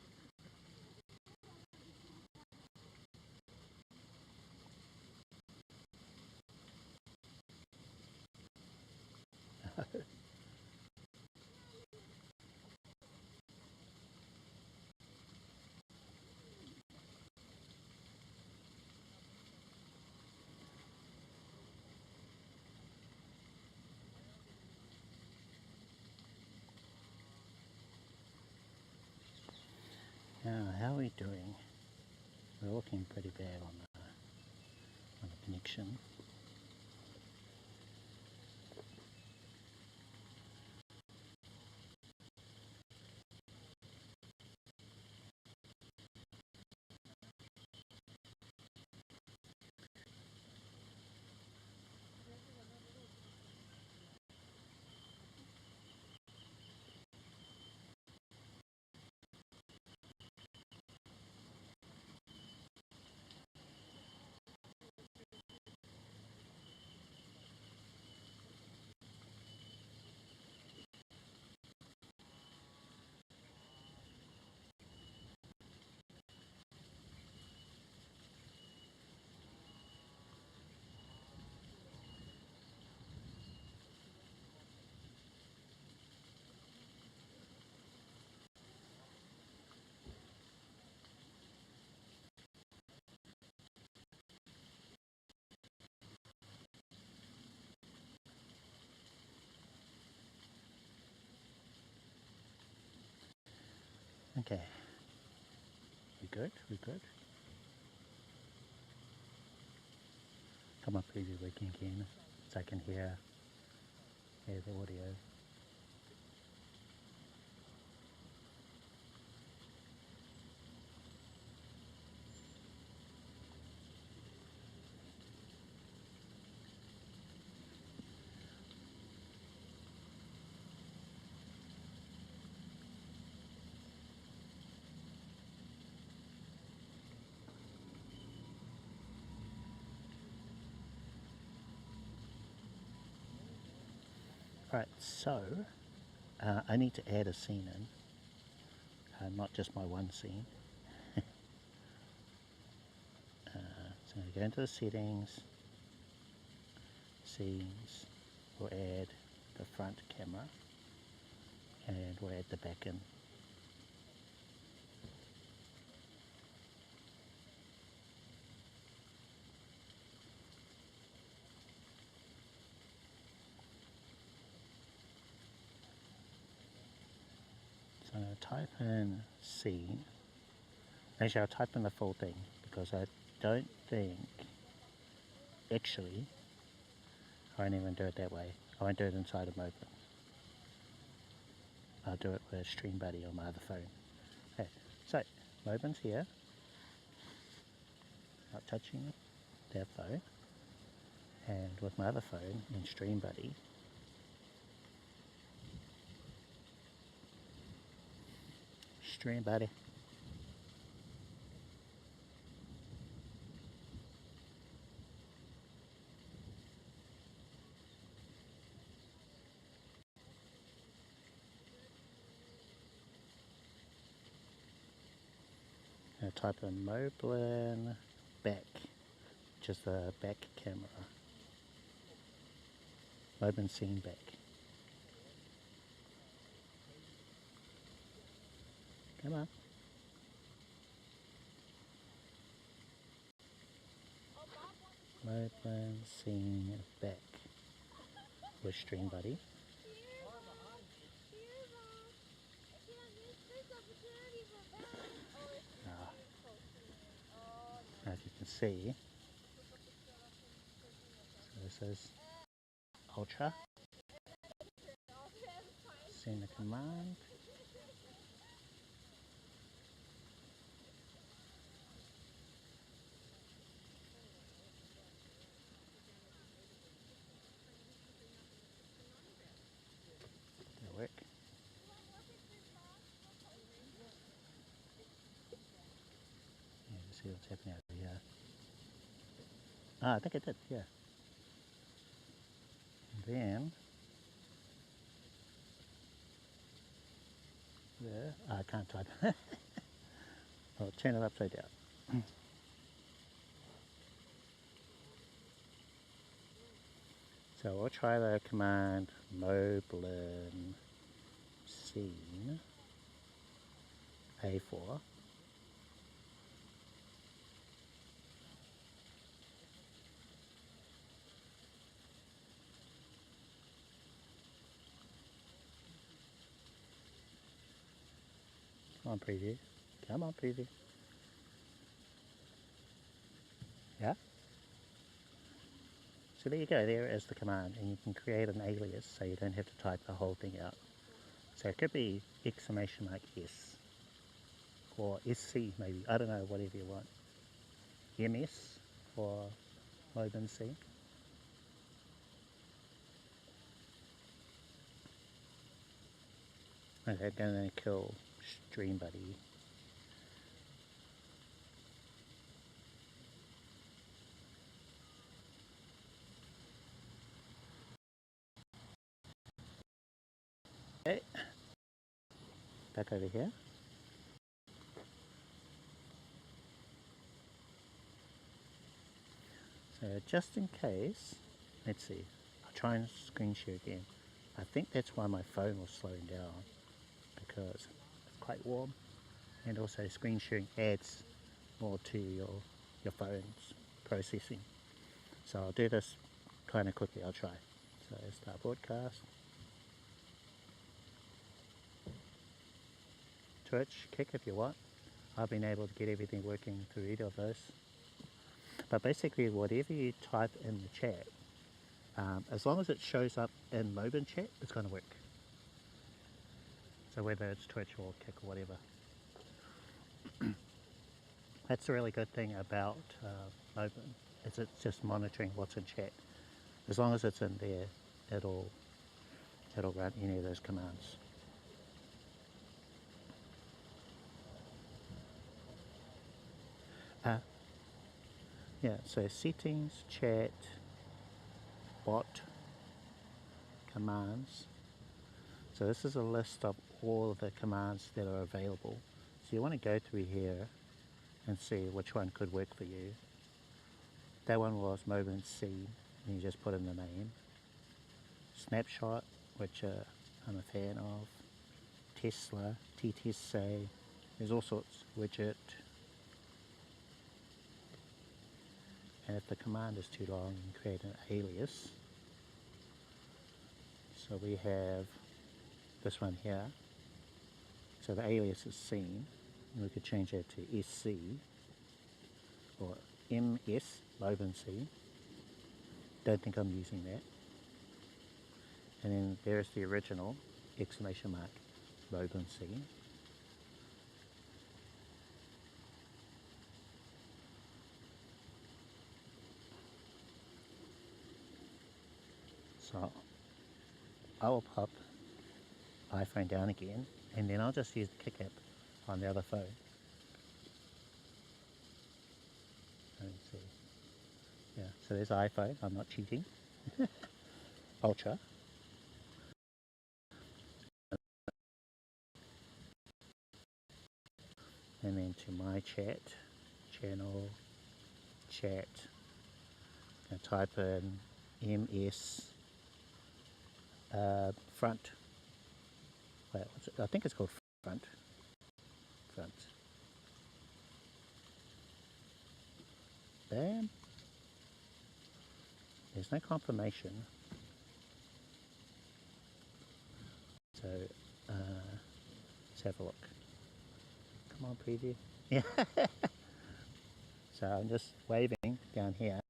A: Now, how are we doing? We're looking pretty bad on the connection. Okay. We good? We good? Come up preview working again so I can hear the audio. Right, so I need to add a scene in, not just my one scene. So I'm going to go into the settings, scenes, we'll add the front camera, and we'll add the back in. So I'm going to type in scene. Actually, I'll type in the full thing because I don't think, actually, I won't even do it that way. I won't do it inside of Moblin. I'll do it with StreamBuddy on my other phone. Okay, so Moblin's here. Not touching that phone. And with my other phone in StreamBuddy, StreamBuddy. I'm going to type in Moblin back, which is the back camera. Moblin scene back. Come on. Moblin scene back with StreamBuddy. As you can see, so this is Ultra. Send the command. That'll work. Yeah, let's see what's happening over here. Ah, I think it did, yeah. And then there, I can't type. I'll turn it upside down. So we'll try the command Moblin scene A4. Come on, preview. Come on, preview. Yeah? So there you go, there is the command, and you can create an alias so you don't have to type the whole thing out. So it could be exclamation mark S, or SC maybe, I don't know, whatever you want. MS for Moblin C. Okay, going to kill StreamBuddy. Okay, back over here. So just in case, let's see, I'll try and screen share again. I think that's why my phone was slowing down, because it's quite warm, and also screen sharing adds more to your phone's processing. So I'll do this kind of quickly, I'll try. So start broadcast. Twitch, Kick if you want. I've been able to get everything working through either of those. But basically whatever you type in the chat, as long as it shows up in Moblin chat, it's going to work. So whether it's Twitch or Kick or whatever. That's the really good thing about Moblin, is it's just monitoring what's in chat. As long as it's in there, it'll run any of those commands. Yeah, so settings, chat, bot, commands. So this is a list of all of the commands that are available. So you want to go through here and see which one could work for you. That one was Moblin C, and you just put in the name. Snapshot, which I'm a fan of. Tesla, TTSA, there's all sorts. Widget. And if the command is too long, you can create an alias. So we have this one here. So the alias is scene, and we could change that to SC or MS, Moblin C. Don't think I'm using that. And then there's the original exclamation mark Moblin C. So I will pop iPhone down again, and then I'll just use the kick app on the other phone. Let's see. Yeah, so there's iPhone, I'm not cheating. Ultra. And then to my chat, channel, chat, and type in MS front. Wait, what's it? I think it's called front. Front. Bam. There's no confirmation. So let's have a look. Come on, preview. Yeah. So I'm just waving down here.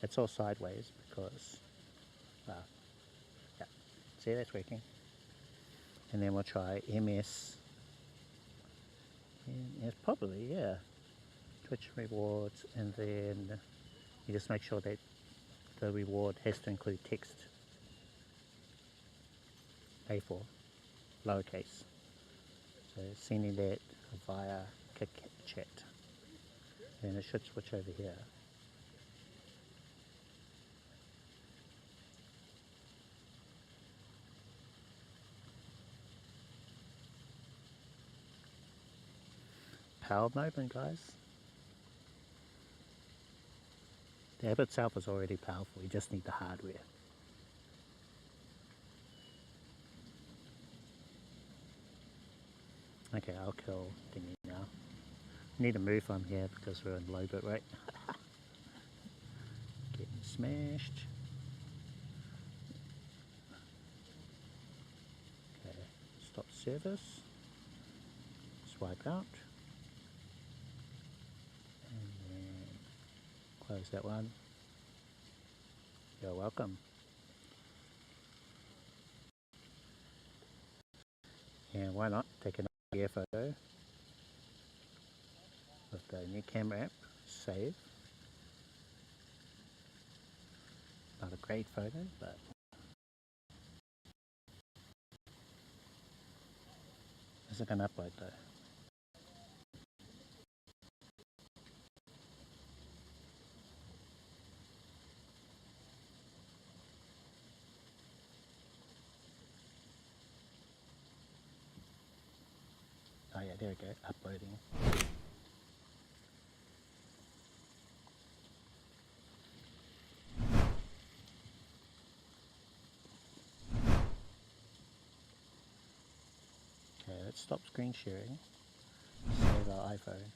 A: It's all sideways because, yeah. See, that's working. And then we'll try MS. Yes, probably, yeah. Twitch rewards, and then you just make sure that the reward has to include text. A4, lowercase. So sending that via kick chat. And it should switch over here. Power Moblin, guys. The app itself is already powerful, you just need the hardware. Okay, I'll kill thingy now. Need to move from here because we're in low bit rate. Getting smashed. Okay, stop service. Swipe out. And then close that one. You're welcome. And why not take another gear photo with the new camera app. Save. Not a great photo, but is it going to upload though? Oh yeah, there we go, uploading. Okay, let's stop screen sharing. Save our iPhone.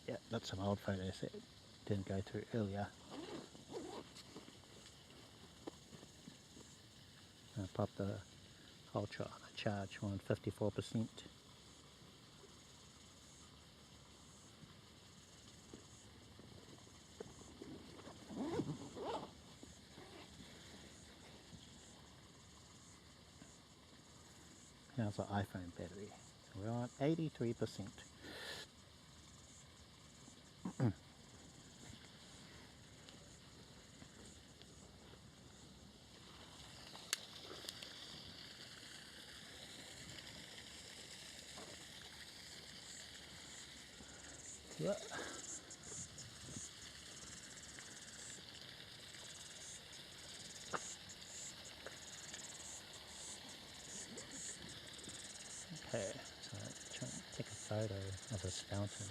A: Yeah, that's some old photos that didn't go through earlier. I'll pop the Ultra on a charge on 54%. How's the iPhone battery? So we're on 83%. Yeah. Okay, so try and take a photo of this fountain.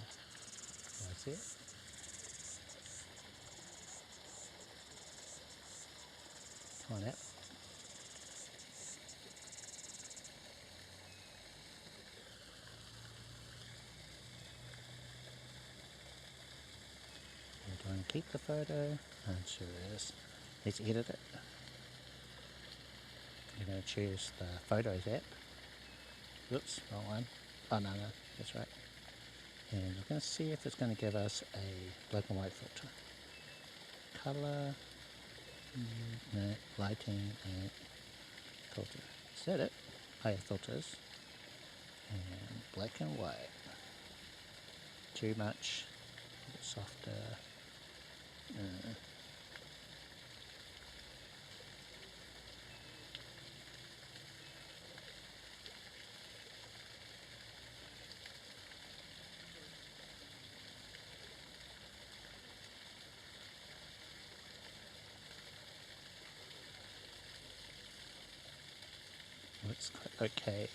A: Can I see it? Try that. Do I keep the photo? I'm sure it is. Let's edit it. We're going to choose the Photos app. Oops, wrong one. Oh no, that's right. And we're going to see if it's going to give us a black and white filter. Color, no, lighting, and filter. Is that it? Oh yeah, filters. And black and white. Too much. A bit softer. Let's click OK,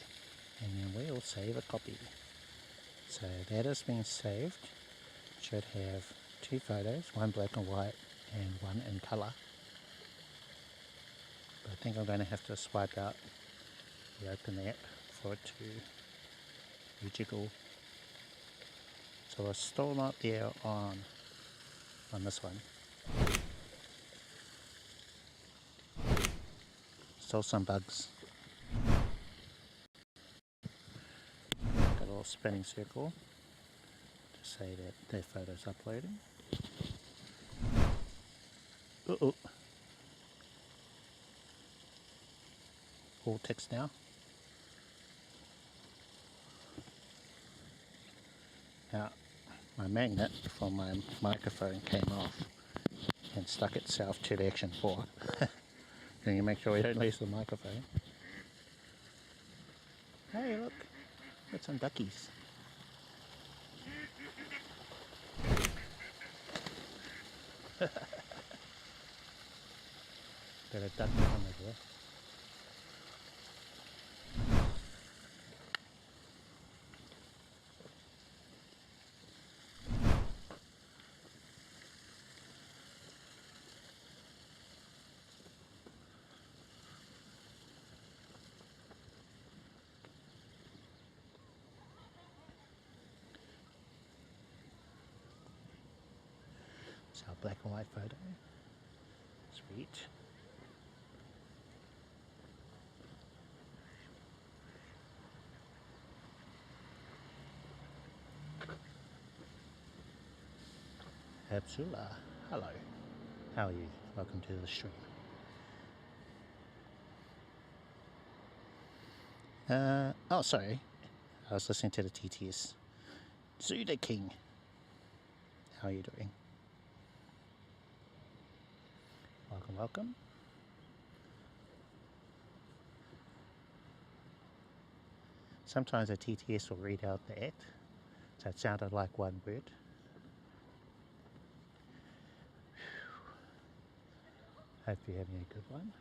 A: and then we'll save a copy. So that has been saved. Should have two photos, one black and white and one in colour. But I think I'm going to have to swipe out the open app for it to rejiggle. So it's still not there on this one. Still some bugs. Got a little spinning circle to say that their photo's uploading. Uh-oh. All text now. Now, my magnet from my microphone came off and stuck itself to the Action 4. Can you make sure we don't lose the microphone? Hey, look, got some duckies. Got a duck on the door. It's our black and white photo. Sweet. Absula, hello. How are you? Welcome to the stream. Oh, sorry. I was listening to the TTS. Zuda King. How are you doing? Welcome, welcome. Sometimes a TTS will read out the act, so it sounded like one word. Hope you're having a good one.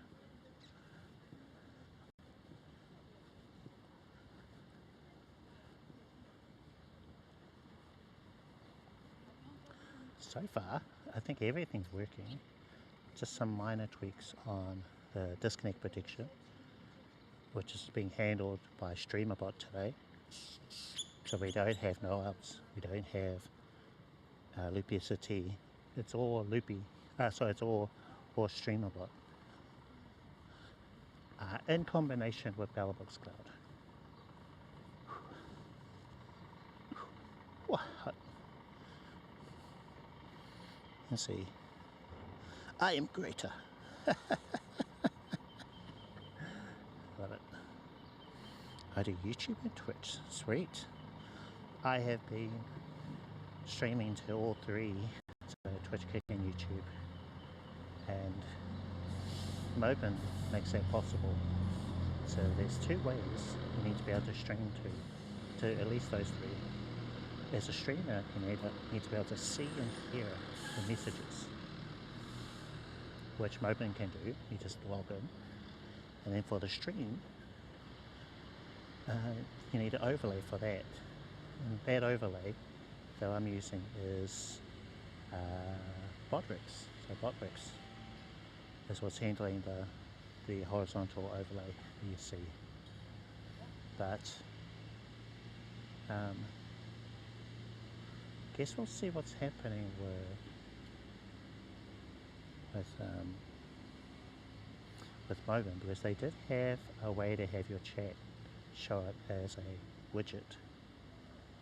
A: So far, I think everything's working. Just some minor tweaks on the disconnect protection, which is being handled by StreamerBot today. So we don't have no ups, we don't have loopy ST. It's all loopy. It's all StreamerBot. In combination with Belabox Cloud. What? Let's see. I am greater. Love it. I do YouTube and Twitch. Sweet. I have been streaming to all three, so Twitch, Kick and YouTube. And Moblin makes that possible. So there's two ways you need to be able to stream to at least those three. As a streamer, you need to be able to see and hear the messages, which Moblin can do. You just log in. And then for the stream, you need an overlay for that. And that overlay that I'm using is Botrix. So Botrix is what's handling the horizontal overlay that you see. But guess we'll see what's happening with with Moblin, because they did have a way to have your chat show it as a widget.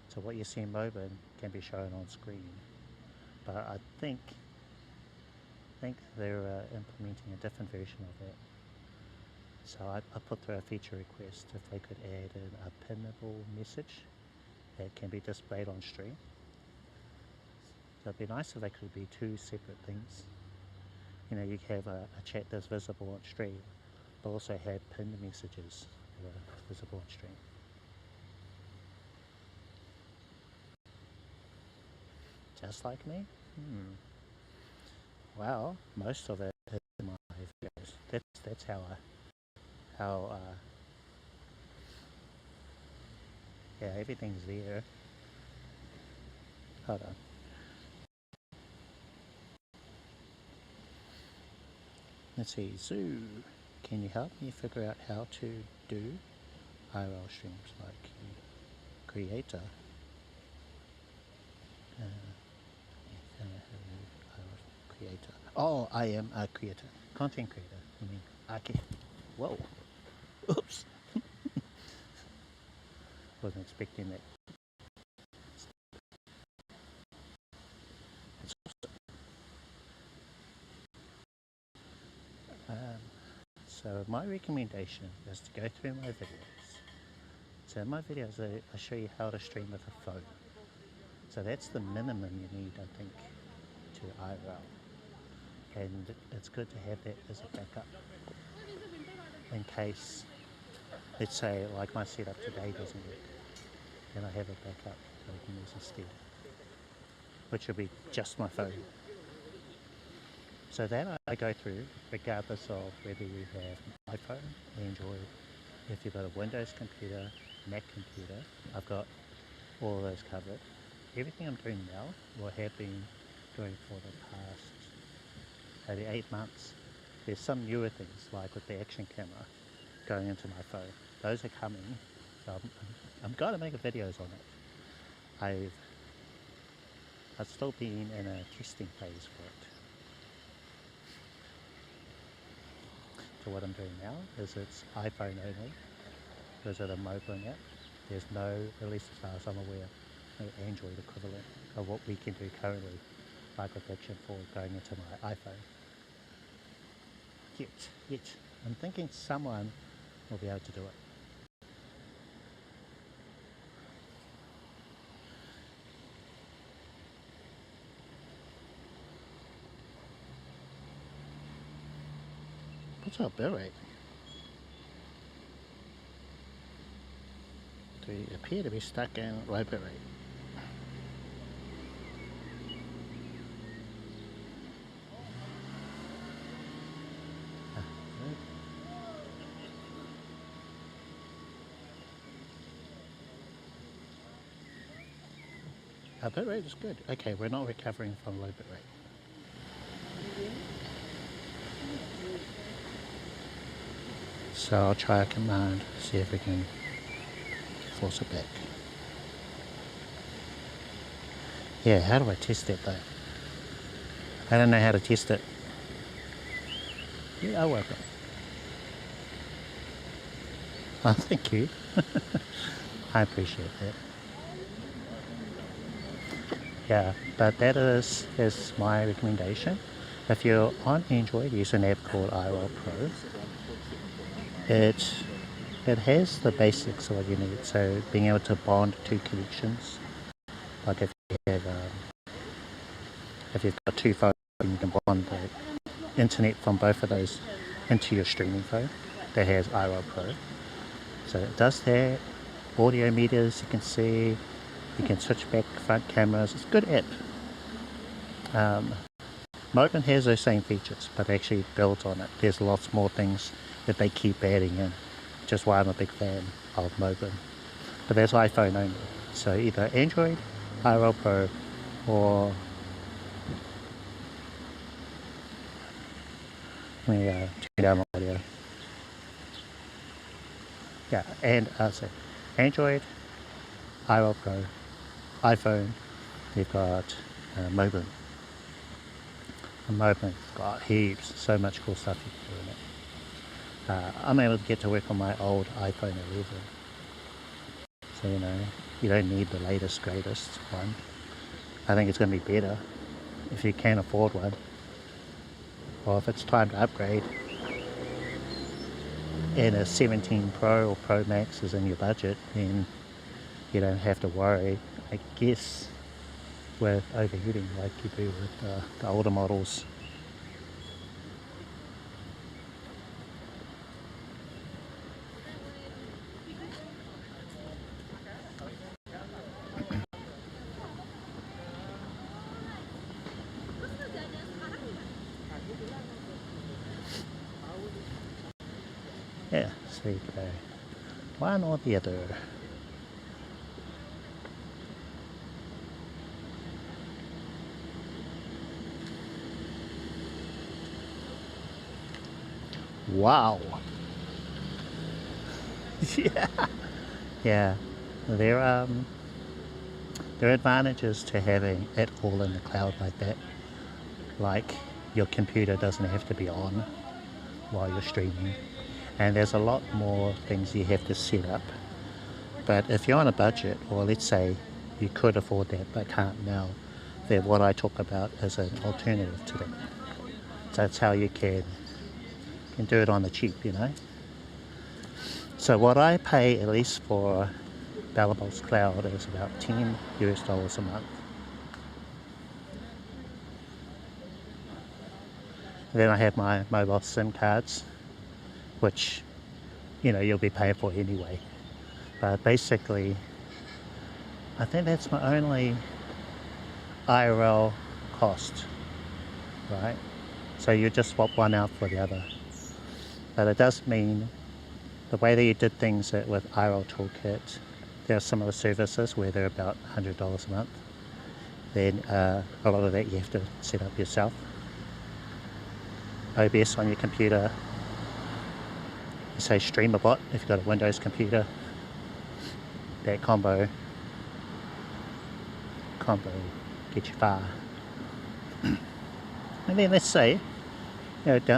A: So what you see in Moblin can be shown on screen. But I think they're implementing a different version of that. So I put through a feature request if they could add in a pinnable message that can be displayed on stream. So it'd be nice if they could be two separate things. You know, you could have a chat that's visible on stream, but also have pinned messages that are visible on stream. Just like me? Well, most of it is in my videos. That's how yeah, everything's there. Hold on. Let's see, Zoo, can you help me figure out how to do IRL streams like creator? Creator. Oh, I am a creator. Content creator. I mean, okay. Whoa. Oops. Wasn't expecting that. So my recommendation is to go through my videos. So in my videos I show you how to stream with a phone. So that's the minimum you need, I think, to IRL. And it's good to have that as a backup in case, let's say, like my setup today doesn't work. Then I have a backup that I can use instead, which will be just my phone. So then I go through, regardless of whether you have an iPhone, Android, if you've got a Windows computer, Mac computer, I've got all of those covered. Everything I'm doing now, or have been doing for the past maybe 8 months, there's some newer things, like with the Action camera going into my phone. Those are coming, so I'm going to make videos on it. I've still been in a testing phase for it. So what I'm doing now is it's iPhone only, because of the Moblin app. There's no, at least as far as I'm aware, no Android equivalent of what we can do currently, like with Action 4 going into my iPhone. Yet. I'm thinking someone will be able to do it. What's our bill rate? They appear to be stuck in low bit rate. Our bit rate is good. Okay, we're not recovering from low bit rate. So I'll try a command, see if we can force it back. Yeah, how do I test that though? I don't know how to test it. Yeah, I'll work on it. Oh, thank you. I appreciate that. Yeah, but that is my recommendation. If you're on Android, use an app called IRL Pro. It has the basics of what you need. So being able to bond two connections, like if you've got two phones, you can bond the internet from both of those into your streaming phone. That has IRL Pro. So it does that. Audio meters, you can see. You can switch back front cameras. It's a good app. Moblin has those same features, but actually built on it. There's lots more things that they keep adding in, which is why I'm a big fan of Moblin. But that's iPhone only. So either Android, IRL Pro, or let me turn down my audio. Yeah, and so Android, IRL Pro, iPhone, you've got Moblin. And Moblin's got heaps, so much cool stuff you can do in it. I'm able to get to work on my old iPhone 11. So, you don't need the latest, greatest one. I think it's going to be better if you can afford one. Or if it's time to upgrade and a 17 Pro or Pro Max is in your budget, then you don't have to worry, I guess, with overheating like you do with the older models. Yeah, so you go one or the other. Wow. Yeah. Yeah. There are advantages to having it all in the cloud like that. Like your computer doesn't have to be on while you're streaming. And there's a lot more things you have to set up. But if you're on a budget, or let's say you could afford that but can't now, then what I talk about is an alternative to that. So that's how you can do it on the cheap, So what I pay, at least for Belabox Cloud, is about $10 a month. Then I have my mobile SIM cards, which, you'll be paying for anyway. But basically, I think that's my only IRL cost, right? So you just swap one out for the other. But it does mean the way that you did things with IRL Toolkit, there are similar services where they're about $100 a month. Then a lot of that you have to set up yourself. OBS on your computer, you say StreamerBot if you've got a Windows computer. That combo get you far. And then let's say,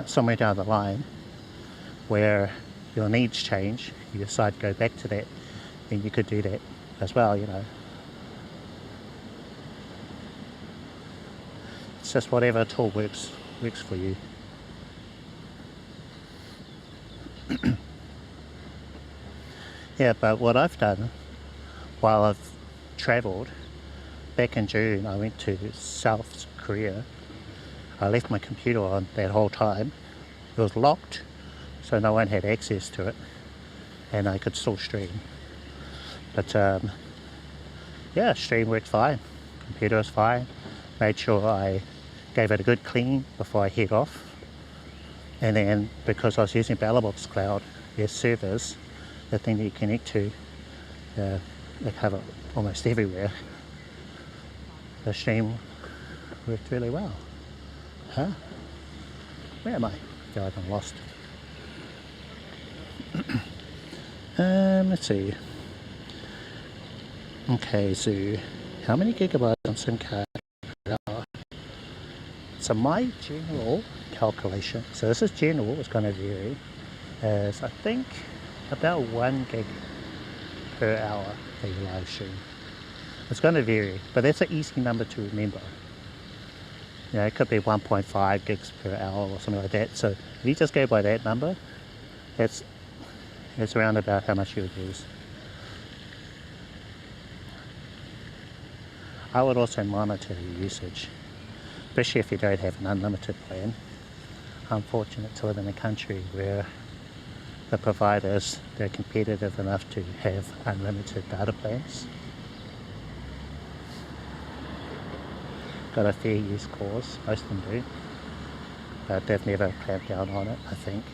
A: somewhere down the line where your needs change, you decide to go back to that, then you could do that as well, It's just whatever tool works for you. Yeah, but what I've done while I've travelled, back in June I went to South Korea. I left my computer on that whole time. It was locked, so no one had access to it, and I could still stream. But yeah, stream worked fine. Computer was fine. Made sure I gave it a good clean before I head off. And then, because I was using Belabox Cloud, their servers, the thing that you connect to, they cover almost everywhere. The stream worked really well. Huh? Where am I? I feel like I'm lost. Let's see. Okay, so how many gigabytes on SIM card per hour? So my general calculation, so this is general, it's going to vary, is I think about 1 gig per hour that you live stream. It's going to vary, but that's an easy number to remember. It could be 1.5 gigs per hour or something like that. So if you just go by that number, it's around about how much you would use. I would also monitor your usage, especially if you don't have an unlimited plan. I'm fortunate to live in a country where the providers, they're competitive enough to have unlimited data plans. Got a fair use clause, most of them do, but they've never clamped down on it, I think.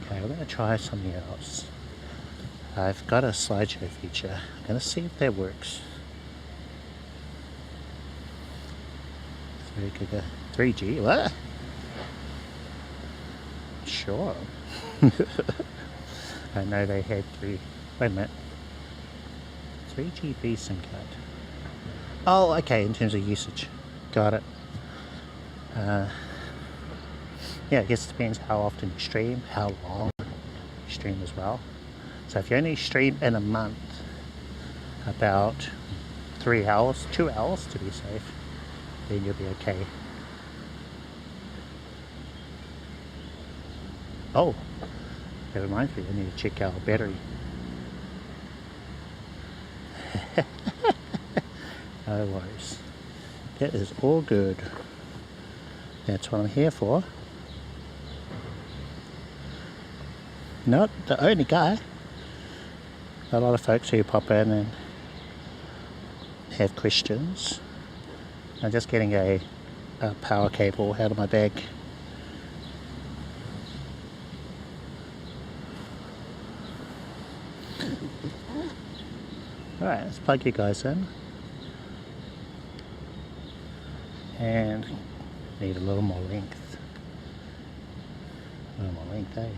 A: Okay, we're going to try something else. I've got a slideshow feature. I'm going to see if that works. 3G, what? Sure. I know they had 3 GB SIM card. Oh, okay, in terms of usage. Got it. Yeah, I guess it depends how often you stream, how long you stream as well. So if you only stream in a month about 3 hours, 2 hours to be safe, then you'll be okay. Oh, that reminds me, I need to check our battery. No worries. That is all good. That's what I'm here for. Not the only guy. A lot of folks who pop in and have questions. I'm just getting a power cable out of my bag. Alright, let's plug you guys in. And need a little more length. A little more length, eh?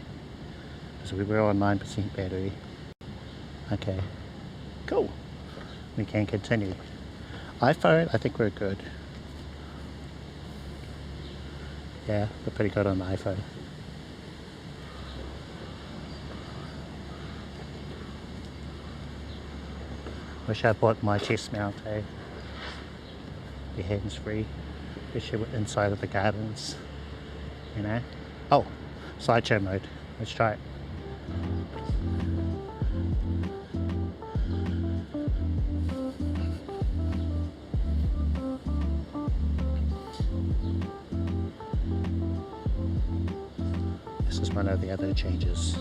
A: So we were on 9% battery. Okay, cool. We can continue. iPhone, I think we're good. Yeah, we're pretty good on the iPhone. Wish I bought my chest mount, eh? Be hands free. Wish you were inside of the gardens, you know? Oh, slideshow mode. Let's try it. This is one of the other changes.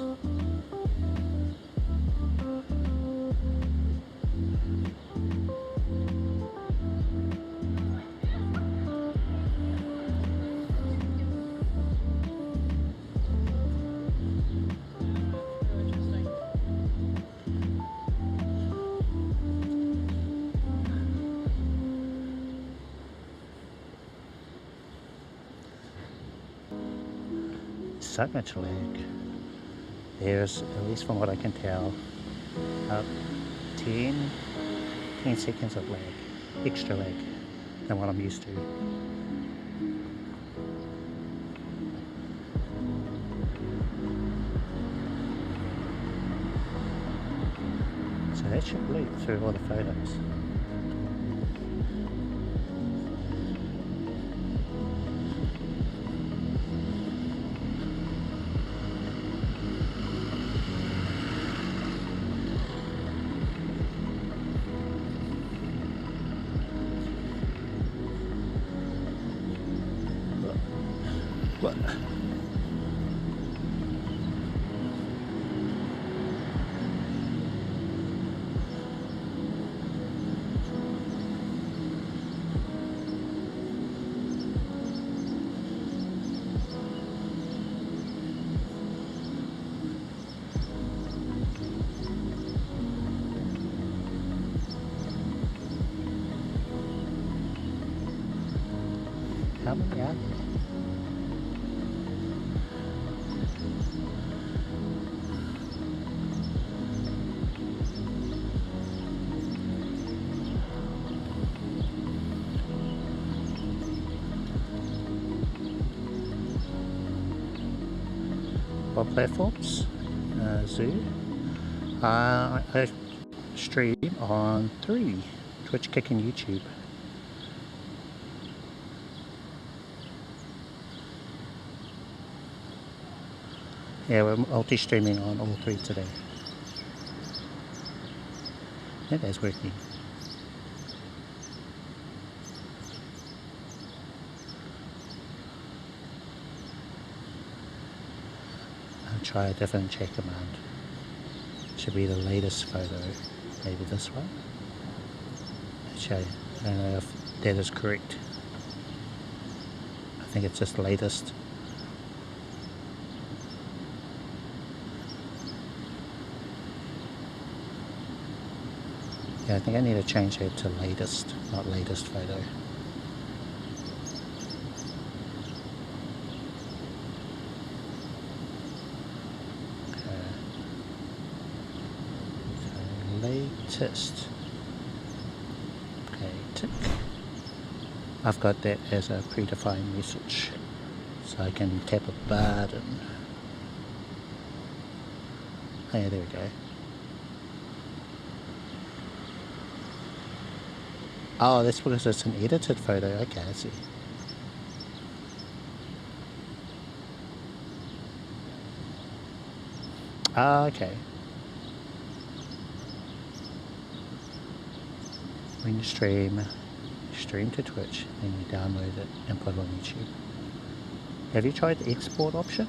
A: So much lag. There's, at least from what I can tell, about 10 seconds of lag, extra lag than what I'm used to. So that should loop through all the photos. What? How many are there? What platforms? Zoo. I stream on 3, Twitch, Kick and YouTube. Yeah, we're multi-streaming on all 3 today. Yeah, that's working. I'll try a different check command. Should be the latest photo. Maybe this one. Actually, I don't know if that is correct. I think it's just the latest. Yeah, I think I need to change it to latest, not latest photo. latest. Okay, tick. I've got that as a predefined message, so I can tap a button. Oh, yeah, there we go. Oh, that's because it's an edited photo. Okay, I see. Ah, okay. When you stream to Twitch, then you download it and put it on YouTube. Have you tried the export option?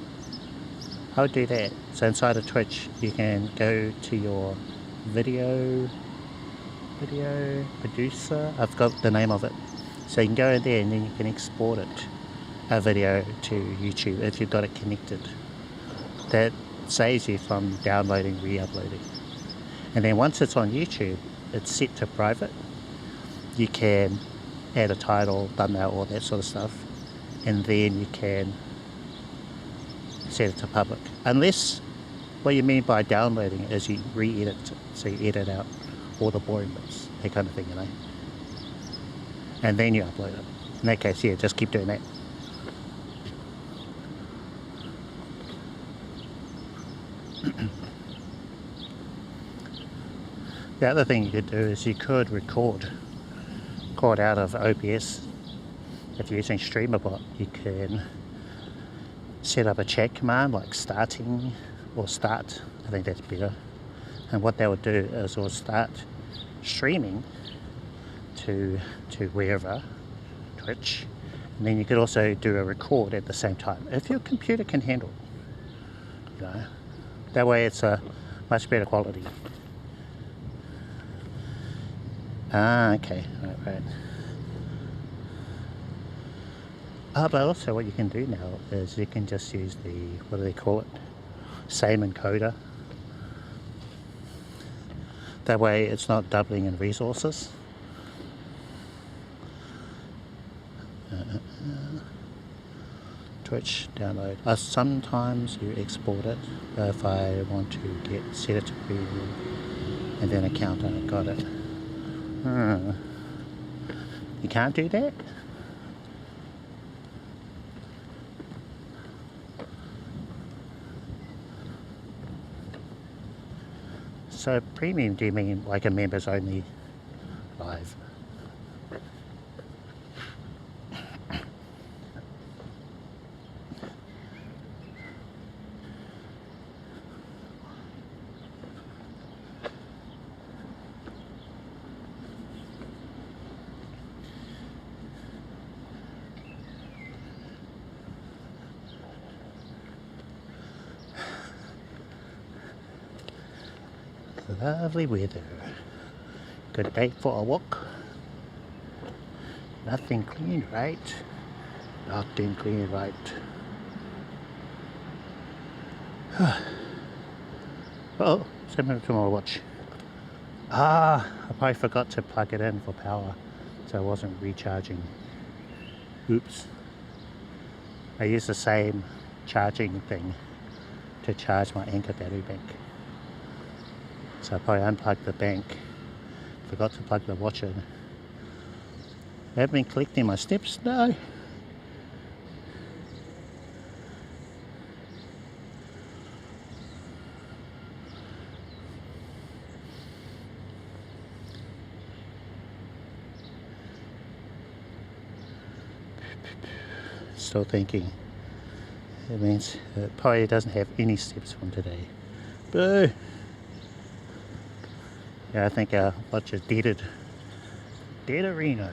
A: I would do that. So inside of Twitch, you can go to your video producer. I've got the name of it. So you can go in there and then you can export it, a video to YouTube if you've got it connected. That saves you from downloading, re-uploading. And then once it's on YouTube, it's set to private. You can add a title, thumbnail, all that sort of stuff, and then you can set it to public. Unless what you mean by downloading it is you re-edit it, so you edit out all the boring bits, that kind of thing, you know. And then you upload it. In that case, yeah, just keep doing that. The other thing you could do is you could record out of OBS. If you're using StreamerBot, you can set up a chat command like starting or start. I think that's better. And what that would do is it will start streaming to wherever, Twitch, and then you could also do a record at the same time if your computer can handle it. You know, that way it's a much better quality. Ah, okay, right. But also what you can do now is you can just use the, what do they call it? Same encoder. That way it's not doubling in resources. Twitch download. Sometimes you export it if I want to set it to preview and then a counter. Got it. You can't do that? So premium, do you mean like a members only live? Lovely weather. Good day for a walk. Nothing clean, right? Nothing clean, right? Oh, 7 minutes to my watch. I probably forgot to plug it in for power, so I wasn't recharging. Oops. I used the same charging thing to charge my Anker battery bank. So I probably unplugged the bank, forgot to plug the watch in. I haven't been collecting my steps, no. Still thinking. It means it probably doesn't have any steps from today. Boo! Yeah, I think our watch is deaded. Deaderino.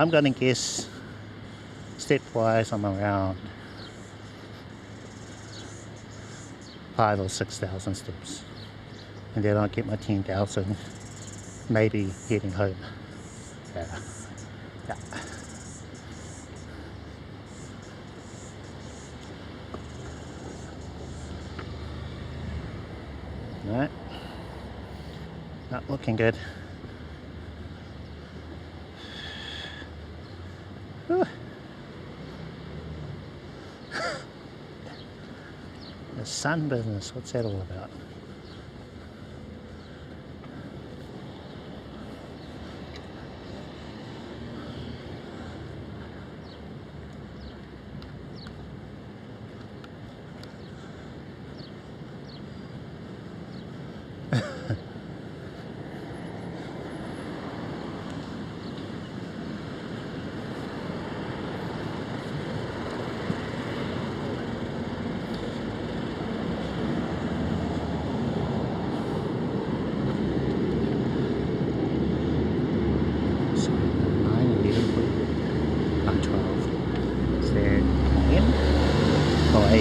A: I'm gonna guess step-wise I'm around 5,000 or 6,000 steps. And then I'll get my 10,000, maybe heading home. Yeah. Alright, not looking good. The sun business, what's that all about?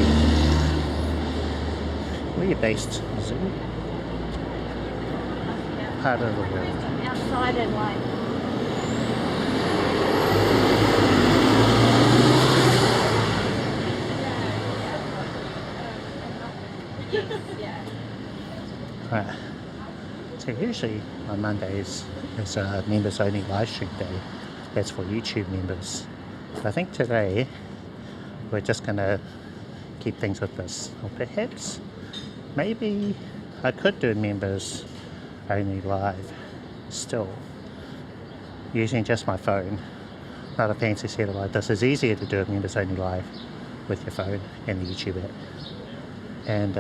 A: be? Where are you based? Zoo? Part of the world.
B: Outside and like. Yeah.
A: Right. So usually on Mondays is a members only live stream day. That's for YouTube members. So I think today we're just gonna keep things with this. Or perhaps, maybe I could do members only live still using just my phone. Not a fancy setup like this. It's easier to do a members only live with your phone and the YouTube app. And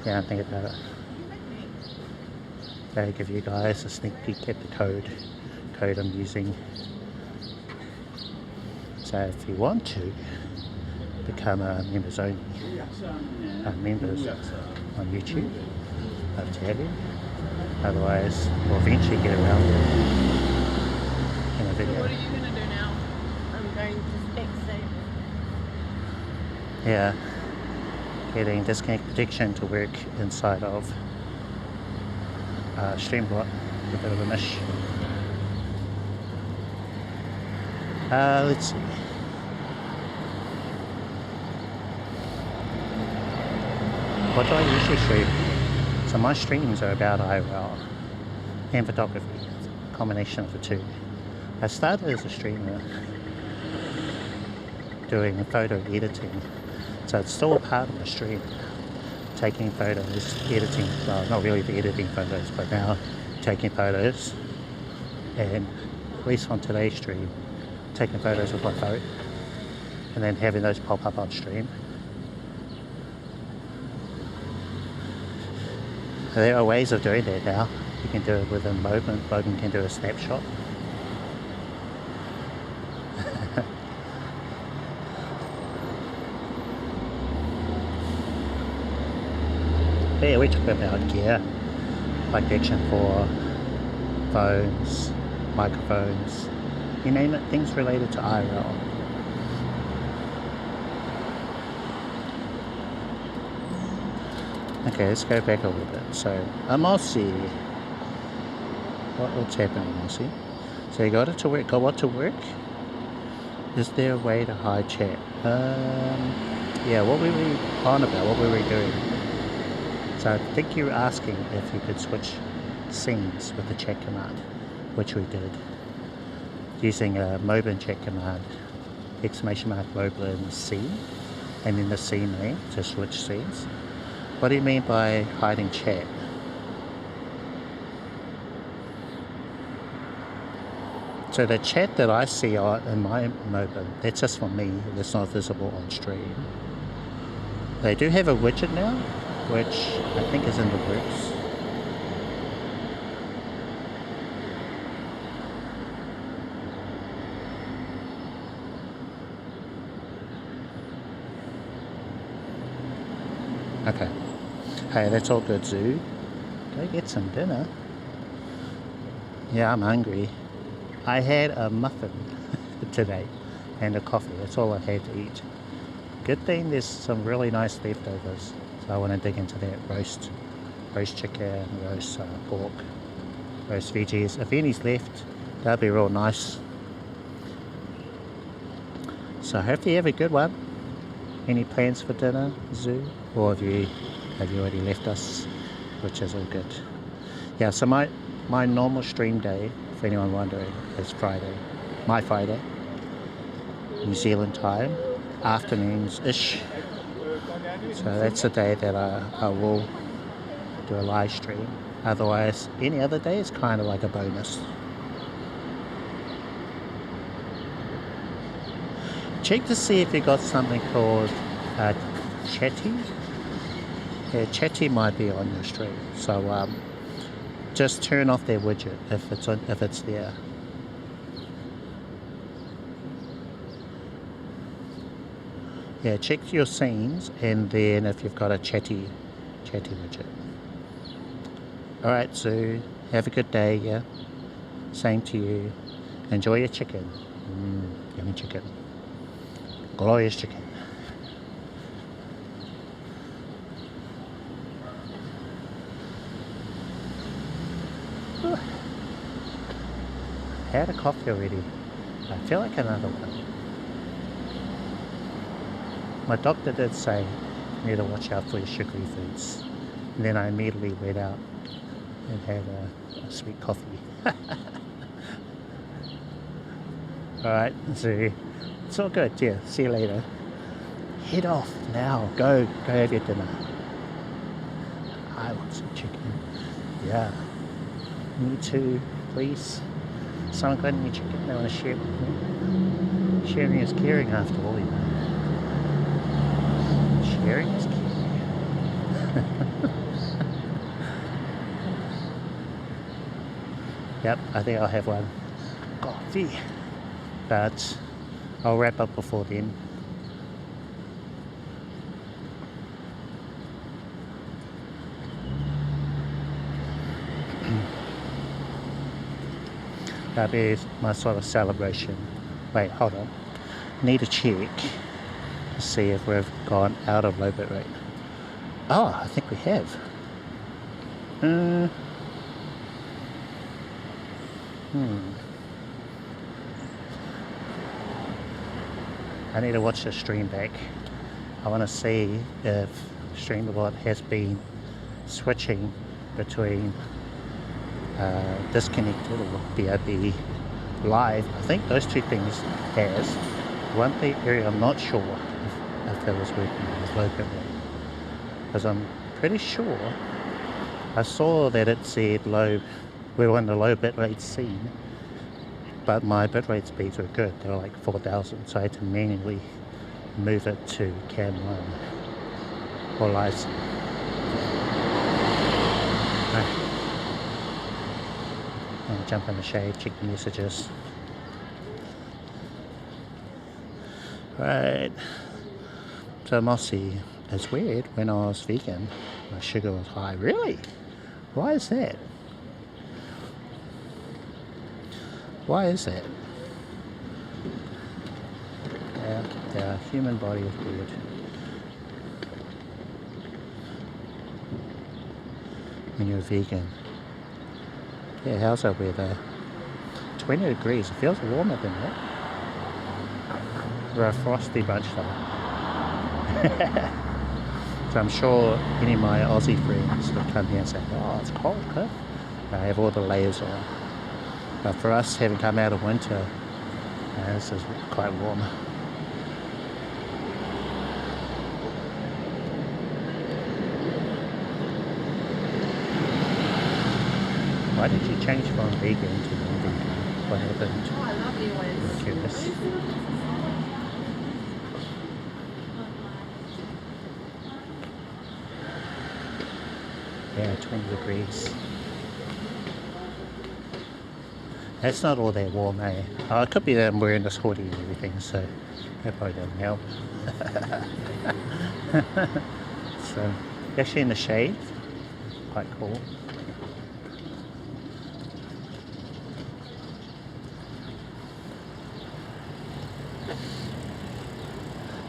A: yeah, I'm thinking about it. I'll give you guys a sneak peek at the code I'm using. So if you want to become a members only members on YouTube, love to have you. Otherwise, we'll eventually get around it in a video.
B: What are you gonna do now? I'm going to spec save.
A: Yeah, getting disconnect protection to work inside of Streambot, a bit of a mish. Let's see. What do I usually stream? So my streams are about IRL and photography, a combination of the two. I started as a streamer doing photo editing, so it's still a part of the stream. Taking photos, editing, well, not really the editing photos, but now taking photos, and at least on today's stream, taking photos with my phone, and then having those pop up on stream. There are ways of doing that now. You can do it within Moblin. Moblin can do a snapshot. But yeah, we talk about gear, like Action for phones, microphones, you name it, things related to IRL. Okay, let's go back a little bit. So, Aussie. What's happening, Aussie? So you got it to work. Got what to work? Is there a way to hide chat? Yeah, what were we on about? What were we doing? So I think you were asking if you could switch scenes with the chat command, which we did. Using a Moblin chat command, exclamation mark Moblin C, and then the C name to switch scenes. What do you mean by hiding chat? So the chat that I see in my Moblin, that's just for me, that's not visible on stream. They do have a widget now, which I think is in the works. Okay. Hey, that's all good, Zoo. Go get some dinner. Yeah, I'm hungry. I had a muffin today and a coffee. That's all I had to eat. Good thing there's some really nice leftovers. So I want to dig into that roast chicken, roast pork, roast veggies. If any's left, that'd be real nice. So I hope you have a good one. Any plans for dinner, Zoo? Or have you already left us? Which is all good. Yeah, so my normal stream day, for anyone wondering, is Friday. My Friday. New Zealand time. Afternoons-ish. So that's the day that I will do a live stream. Otherwise, any other day is kind of like a bonus. Check to see if you got something called Chatty. Yeah, Chatty might be on your stream. So just turn off their widget if it's there. Yeah, check your scenes and then if you've got a chatty widget. Alright, so have a good day, yeah? Same to you. Enjoy your chicken. Yummy chicken. glorious chicken. Had a coffee already. I feel like another one. My doctor did say you need to watch out for your sugary foods. And then I immediately went out and had a sweet coffee. Alright, so it's all good. Yeah, see you later. Head off now. Go have your dinner. I want some chicken. Yeah. Me too, please. Someone got any chicken they want to share with me? Sharing is caring after all, you know. Sharing is caring. Yep, I think I'll have one coffee. But I'll wrap up before then. That is my sort of celebration. Wait, hold on. Need to check to see if we've gone out of low bit rate. Oh, I think we have. I need to watch the stream back. I want to see if StreamBot has been switching between disconnected or BRB live. I think those two things has. One thing area I'm not sure if that was working with low bit rate, because I'm pretty sure I saw that it said low, we're on the low bit rate scene, but my bit rate speeds were good. They were like 4,000, so I had to manually move it to cam 1 or live scene. I'll jump in the shade, check the messages. Right. So Mossy, it's weird, when I was vegan, my sugar was high. Really? Why is that? Why is that? Yeah, human body is weird. When you're vegan. Yeah, how's that weather? 20 degrees. It feels warmer than that. We're a frosty bunch though. So I'm sure any of my Aussie friends will come here and say, oh, it's cold, huh? I have all the layers on. But for us, having come out of winter, this is quite warm. Why did you change from vegan to non-vegan? What happened?
B: Oh, I love you ones.
A: I'm curious. Yeah, 20 degrees. That's not all that warm, eh? Oh, it could be that I'm wearing this hoodie and everything, so that probably doesn't help. So, actually in the shade, quite cool.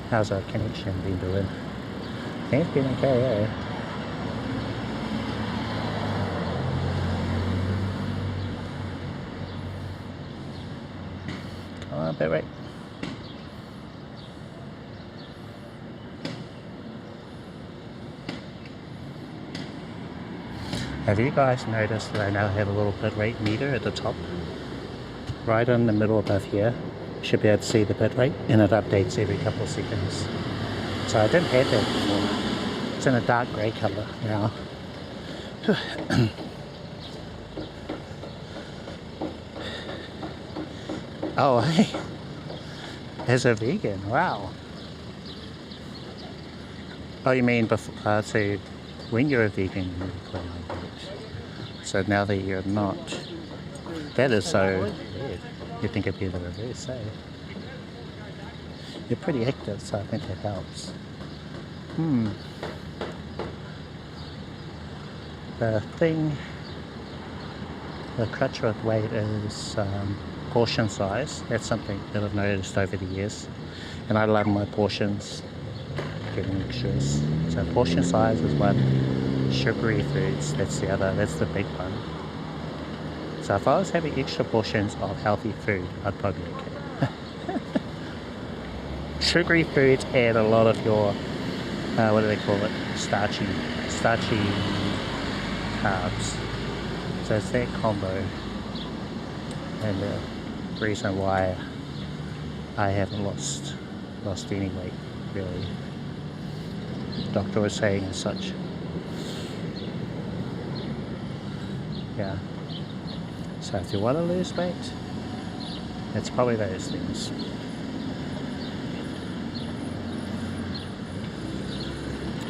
A: How's our connection been doing? I think it's been okay, eh? Oh, bit right. Have you guys noticed that I now have a little bit rate meter at the top? Right in the middle above here. You should be able to see the bit rate, and it updates every couple of seconds. So I didn't have that before. It's in a dark grey colour now. Oh, hey. As a vegan, wow. Oh, you mean before, so when you're a vegan, you play like that. So now that you're not, that is so weird. You'd think it'd be the reverse, eh? You're pretty active, so I think that helps. The thing, the crutch with weight is portion size. That's something that I've noticed over the years. And I love my portions, getting extras. So portion size is one, sugary foods, that's the other, that's the big one. So if I was having extra portions of healthy food, I'd probably be okay. Sugary foods add a lot of your, what do they call it, starchy carbs. So it's that combo, and the reason why I haven't lost any weight, really. The doctor was saying as such. Yeah. So if you want to lose weight, it's probably those things.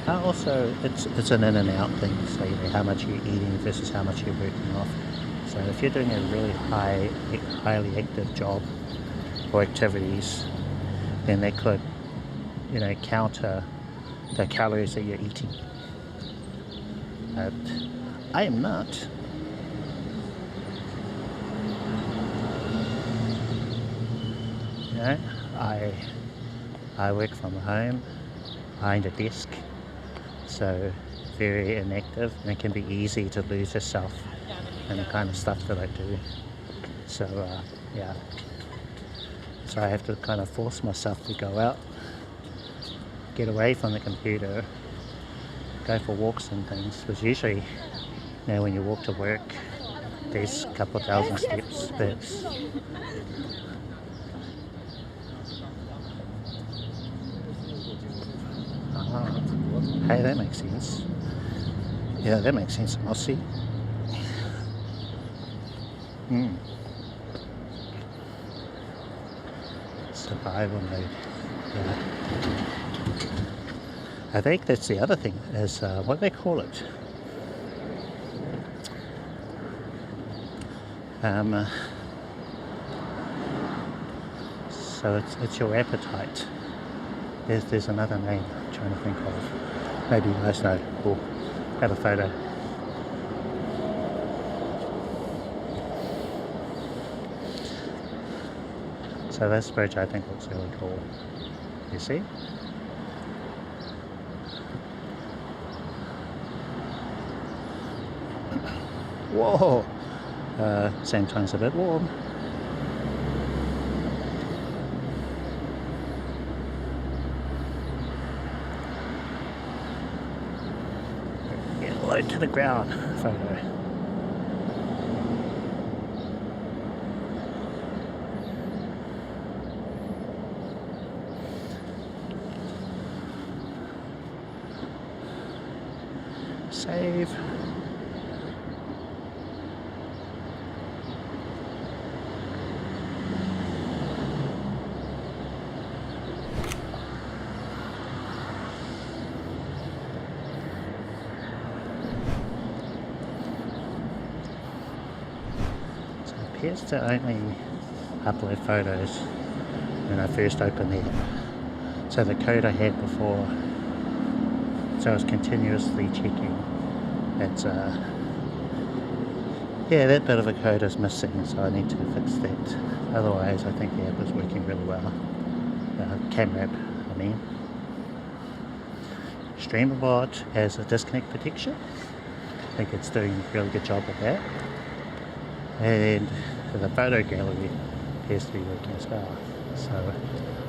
A: Also, it's an in and out thing, so you know how much you're eating versus how much you're working off. So if you're doing a really highly active job or activities, then that could, you know, counter the calories that you're eating. But I am not. You know, I work from home behind a desk. So very inactive, and it can be easy to lose yourself in the kind of stuff that I do. So yeah, so I have to kind of force myself to go out, get away from the computer, go for walks and things, because usually, you know, when you walk to work, there's a couple of thousand steps, perhaps. Hey, that makes sense. Yeah, that makes sense. I'll see. Survival mode. Yeah. I think that's the other thing, is what do they call it? So it's your appetite. There's another name I'm trying to think of. Maybe you guys know. We'll have a photo. So this bridge I think looks really cool. You see? Whoa! Same time it's a bit warm. Low to the ground photo. Save. Appears to only upload photos when I first open the app. So the code I had before, so I was continuously checking. It's yeah, that bit of a code is missing, so I need to fix that. Otherwise, I think the app is working really well. Camera app, I mean. StreamerBot has a disconnect protection. I think it's doing a really good job with that. And the photo gallery appears to be working as well. So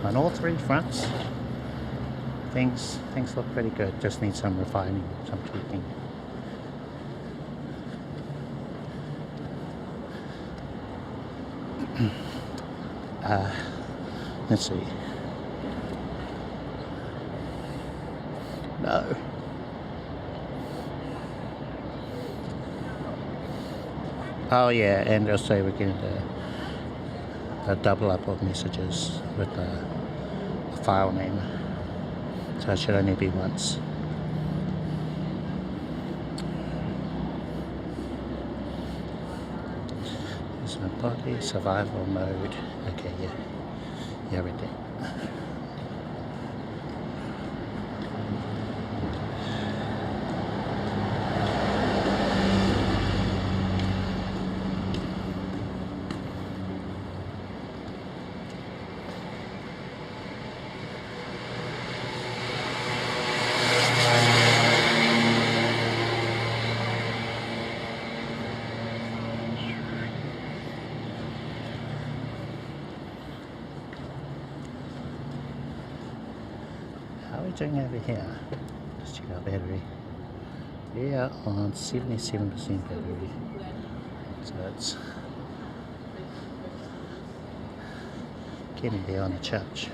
A: on all three fronts, things look pretty good. Just need some refining, some tweaking. Let's see. No. Oh yeah, and also we're getting a double up of messages with the file name. So it should only be once. There's my body, survival mode. Okay, yeah, everything. are we doing over here? Let's check our battery. We are on 77% battery. So it's getting there on the charge.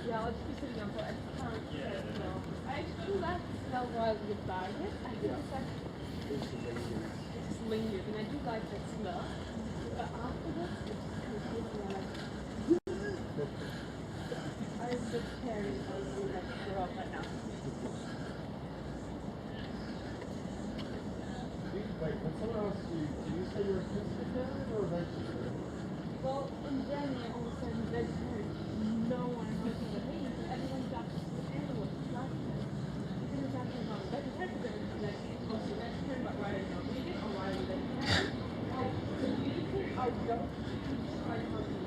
B: Yeah, I'll just be sitting on, but I just can't smell. I actually like the smell while you buy it. I think it's like, it just lingers, and I do like that smell. But afterwards, it just kind of tastes like, I'm vegetarian, so I'm really like throw up right now. Well, in Germany, I always said vegetarian. No one knows what it means. Everyone's talking with animals. Because it's actually not vegetarian, but it's like, mostly vegetarian, but why are you not vegan or why are you vegetarian? Like, so you think, oh, don't try something.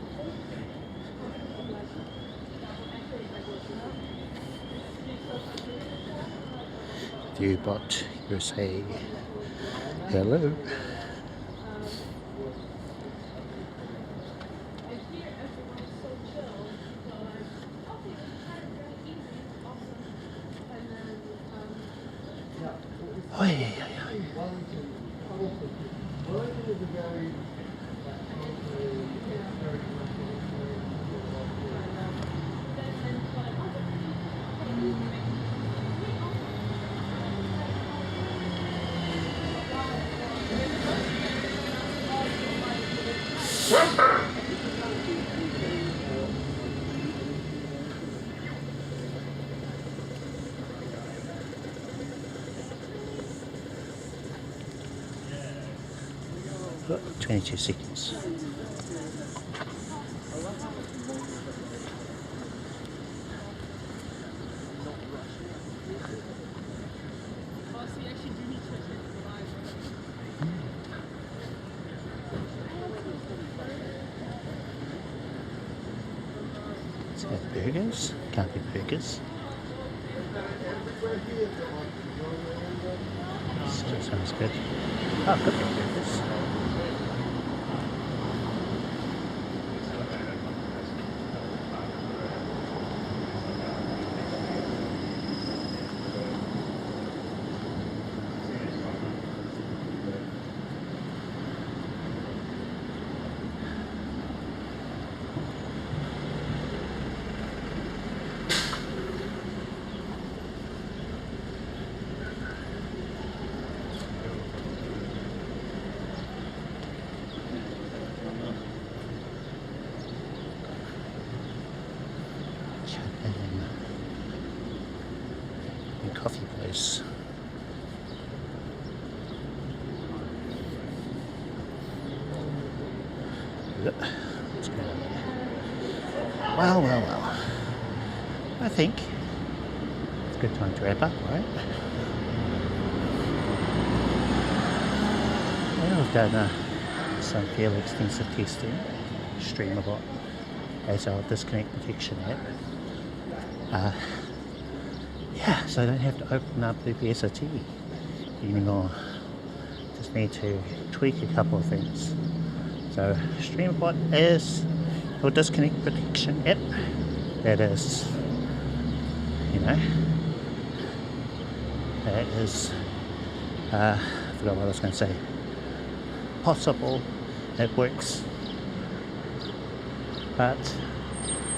A: Viewbot USA. Hello. Oh, yeah. Got 22 seconds. Let's have burgers. Can't be burgers. Still sounds good. Oh, could be burgers. Coffee place. Yep. Let's go. Well. I think it's a good time to wrap up, right? Well, we've done some fairly extensive testing. Streamable as our disconnect protection app. Yeah, so I don't have to open up the VSOT anymore. Just need to tweak a couple of things. So StreamBot is your disconnect protection app. That is, that is, I forgot what I was going to say. Possible, it works, but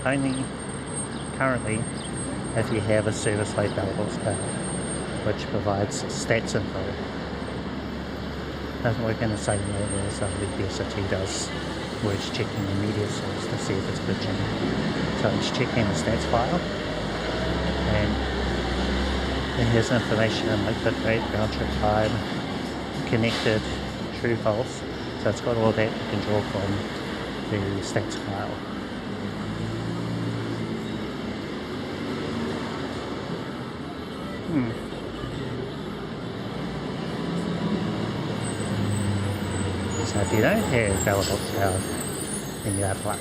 A: only currently if you have a service like Belabox card, which provides stats info. Doesn't work in the same way as the VSOT does, where it's checking the media source to see if it's glitching. So it's checking the stats file, and it has information like bit rate, round trip time, connected, true, false. So it's got all that you can draw from the stats file. So if you don't have Belabox powered, then you have luck.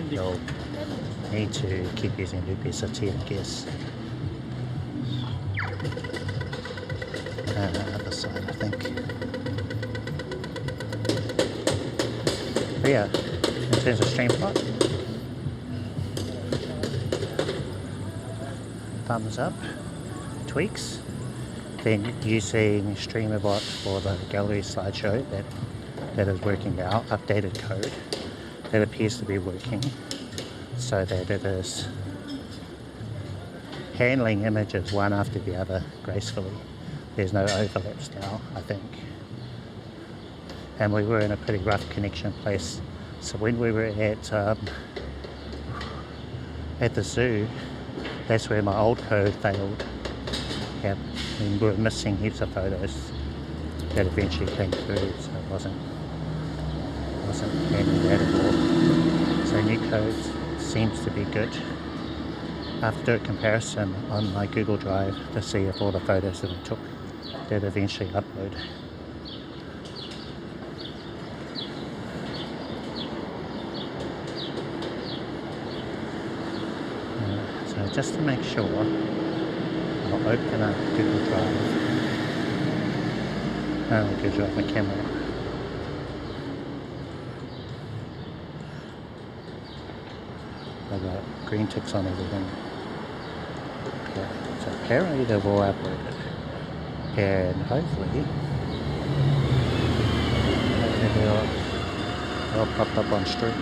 A: you'll need to keep using Luca's I guess. Other side, I think. But yeah, in terms of stream plot, thumbs up, tweaks. Then using StreamerBot for the gallery slideshow that is working now, updated code that appears to be working so that it is handling images one after the other gracefully. There's no overlaps now, I think. And we were in a pretty rough connection place. So when we were at the zoo, that's where my old code failed. Yeah, and we were missing heaps of photos that eventually came through, so it wasn't handling that at all. So new code seems to be good. I have to do a comparison on my Google Drive to see if all the photos that I took did eventually upload. So just to make sure, I'll open up Google Drive. Google Drive my camera. I've got green ticks on everything. Okay, so apparently they've all uploaded. And hopefully they'll pop up on stream.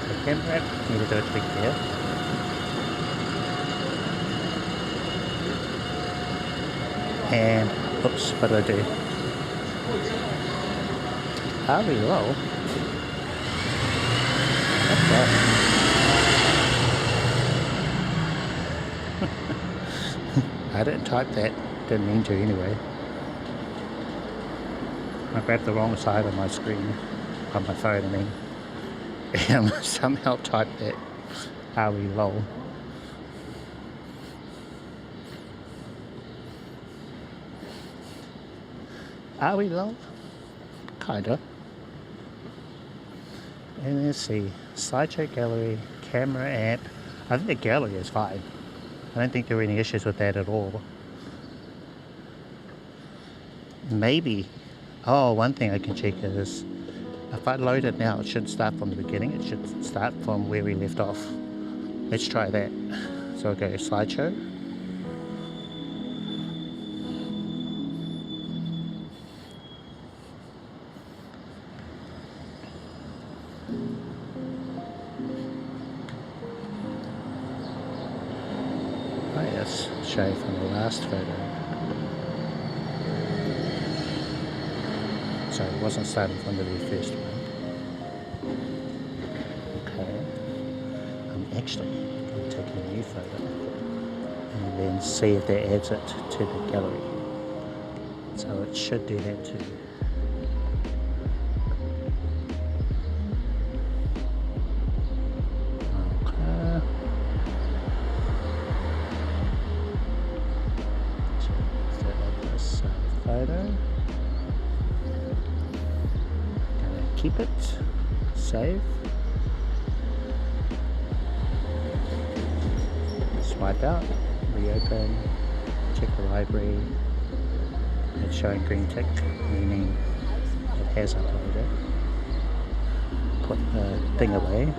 A: So camera, need to do a tweak there. And oops, what do I do? Are we low? What's that? I didn't type that, didn't mean to anyway. I grabbed the wrong side of my screen, on my phone I mean, and somehow typed that, are we low? Are we low? Kinda. And let's see, slideshow gallery, camera app. I think the gallery is fine. I don't think there are any issues with that at all. Maybe, one thing I can check is, if I load it now, it shouldn't start from the beginning, it should start from where we left off. Let's try that. So I'll go slideshow. Show from the last photo. So it wasn't starting from the very first one. Okay. I'm actually going to take a new photo and then see if that adds it to the gallery. So it should do that too. Keep it, save, swipe out, reopen, check the library. It's showing green tick, meaning it has uploaded. Put the thing away.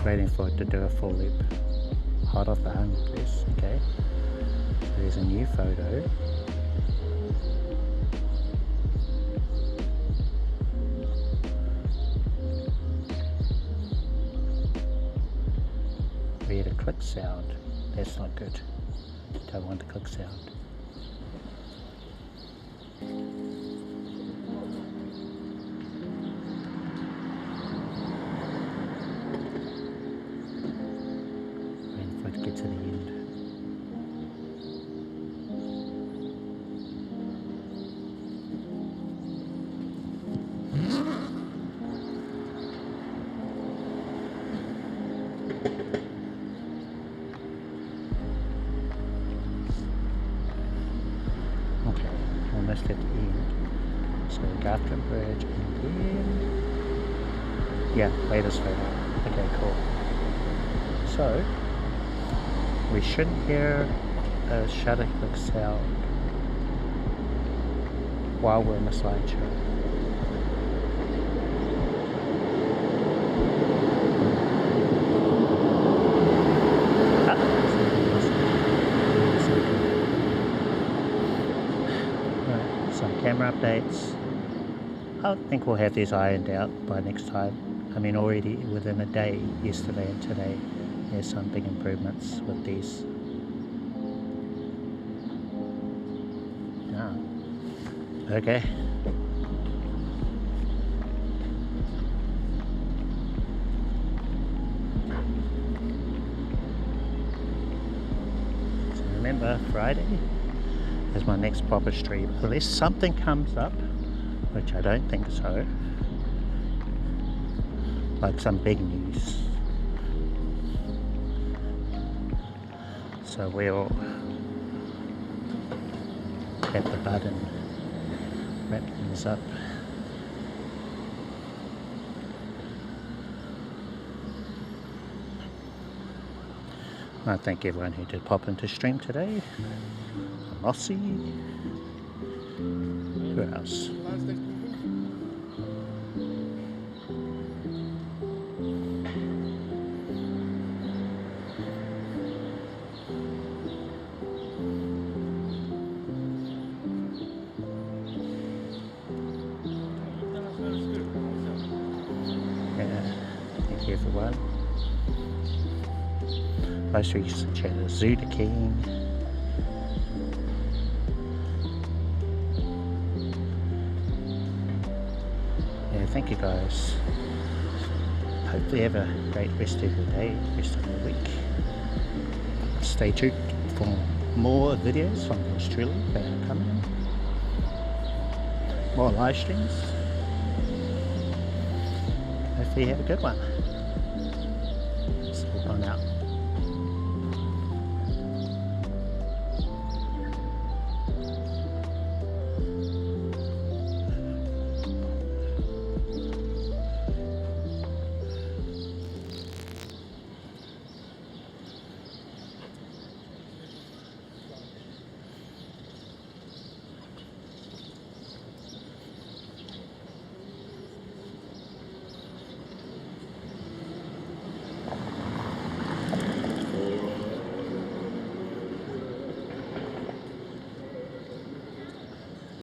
A: Waiting for it to do a full loop. Hot off the home press, okay. So there's a new photo. We had a click sound. That's not good. Don't want the click sound. Waiting for it to get to the end. Okay, almost at the end. So after bridge and then, yeah, latest photo. Okay, cool. So we shouldn't hear a shutter click sound while we're in the slideshow. Some camera updates. I think we'll have these ironed out by next time. I mean, already within a day, yesterday and today, there's some big improvements with these. Okay. So remember, Friday is my next proper stream, unless something comes up, which I don't think so, like some big news. So we'll hit the button, wrap things up. I thank everyone who did pop into stream today. Mossy. Who else? Thank you everyone. Most recent chat is Zuda King. Yeah, thank you guys. Hopefully have a great rest of your day, rest of your week. Stay tuned for more videos from yours truly. They are coming. More live streams. Hopefully you have a good one.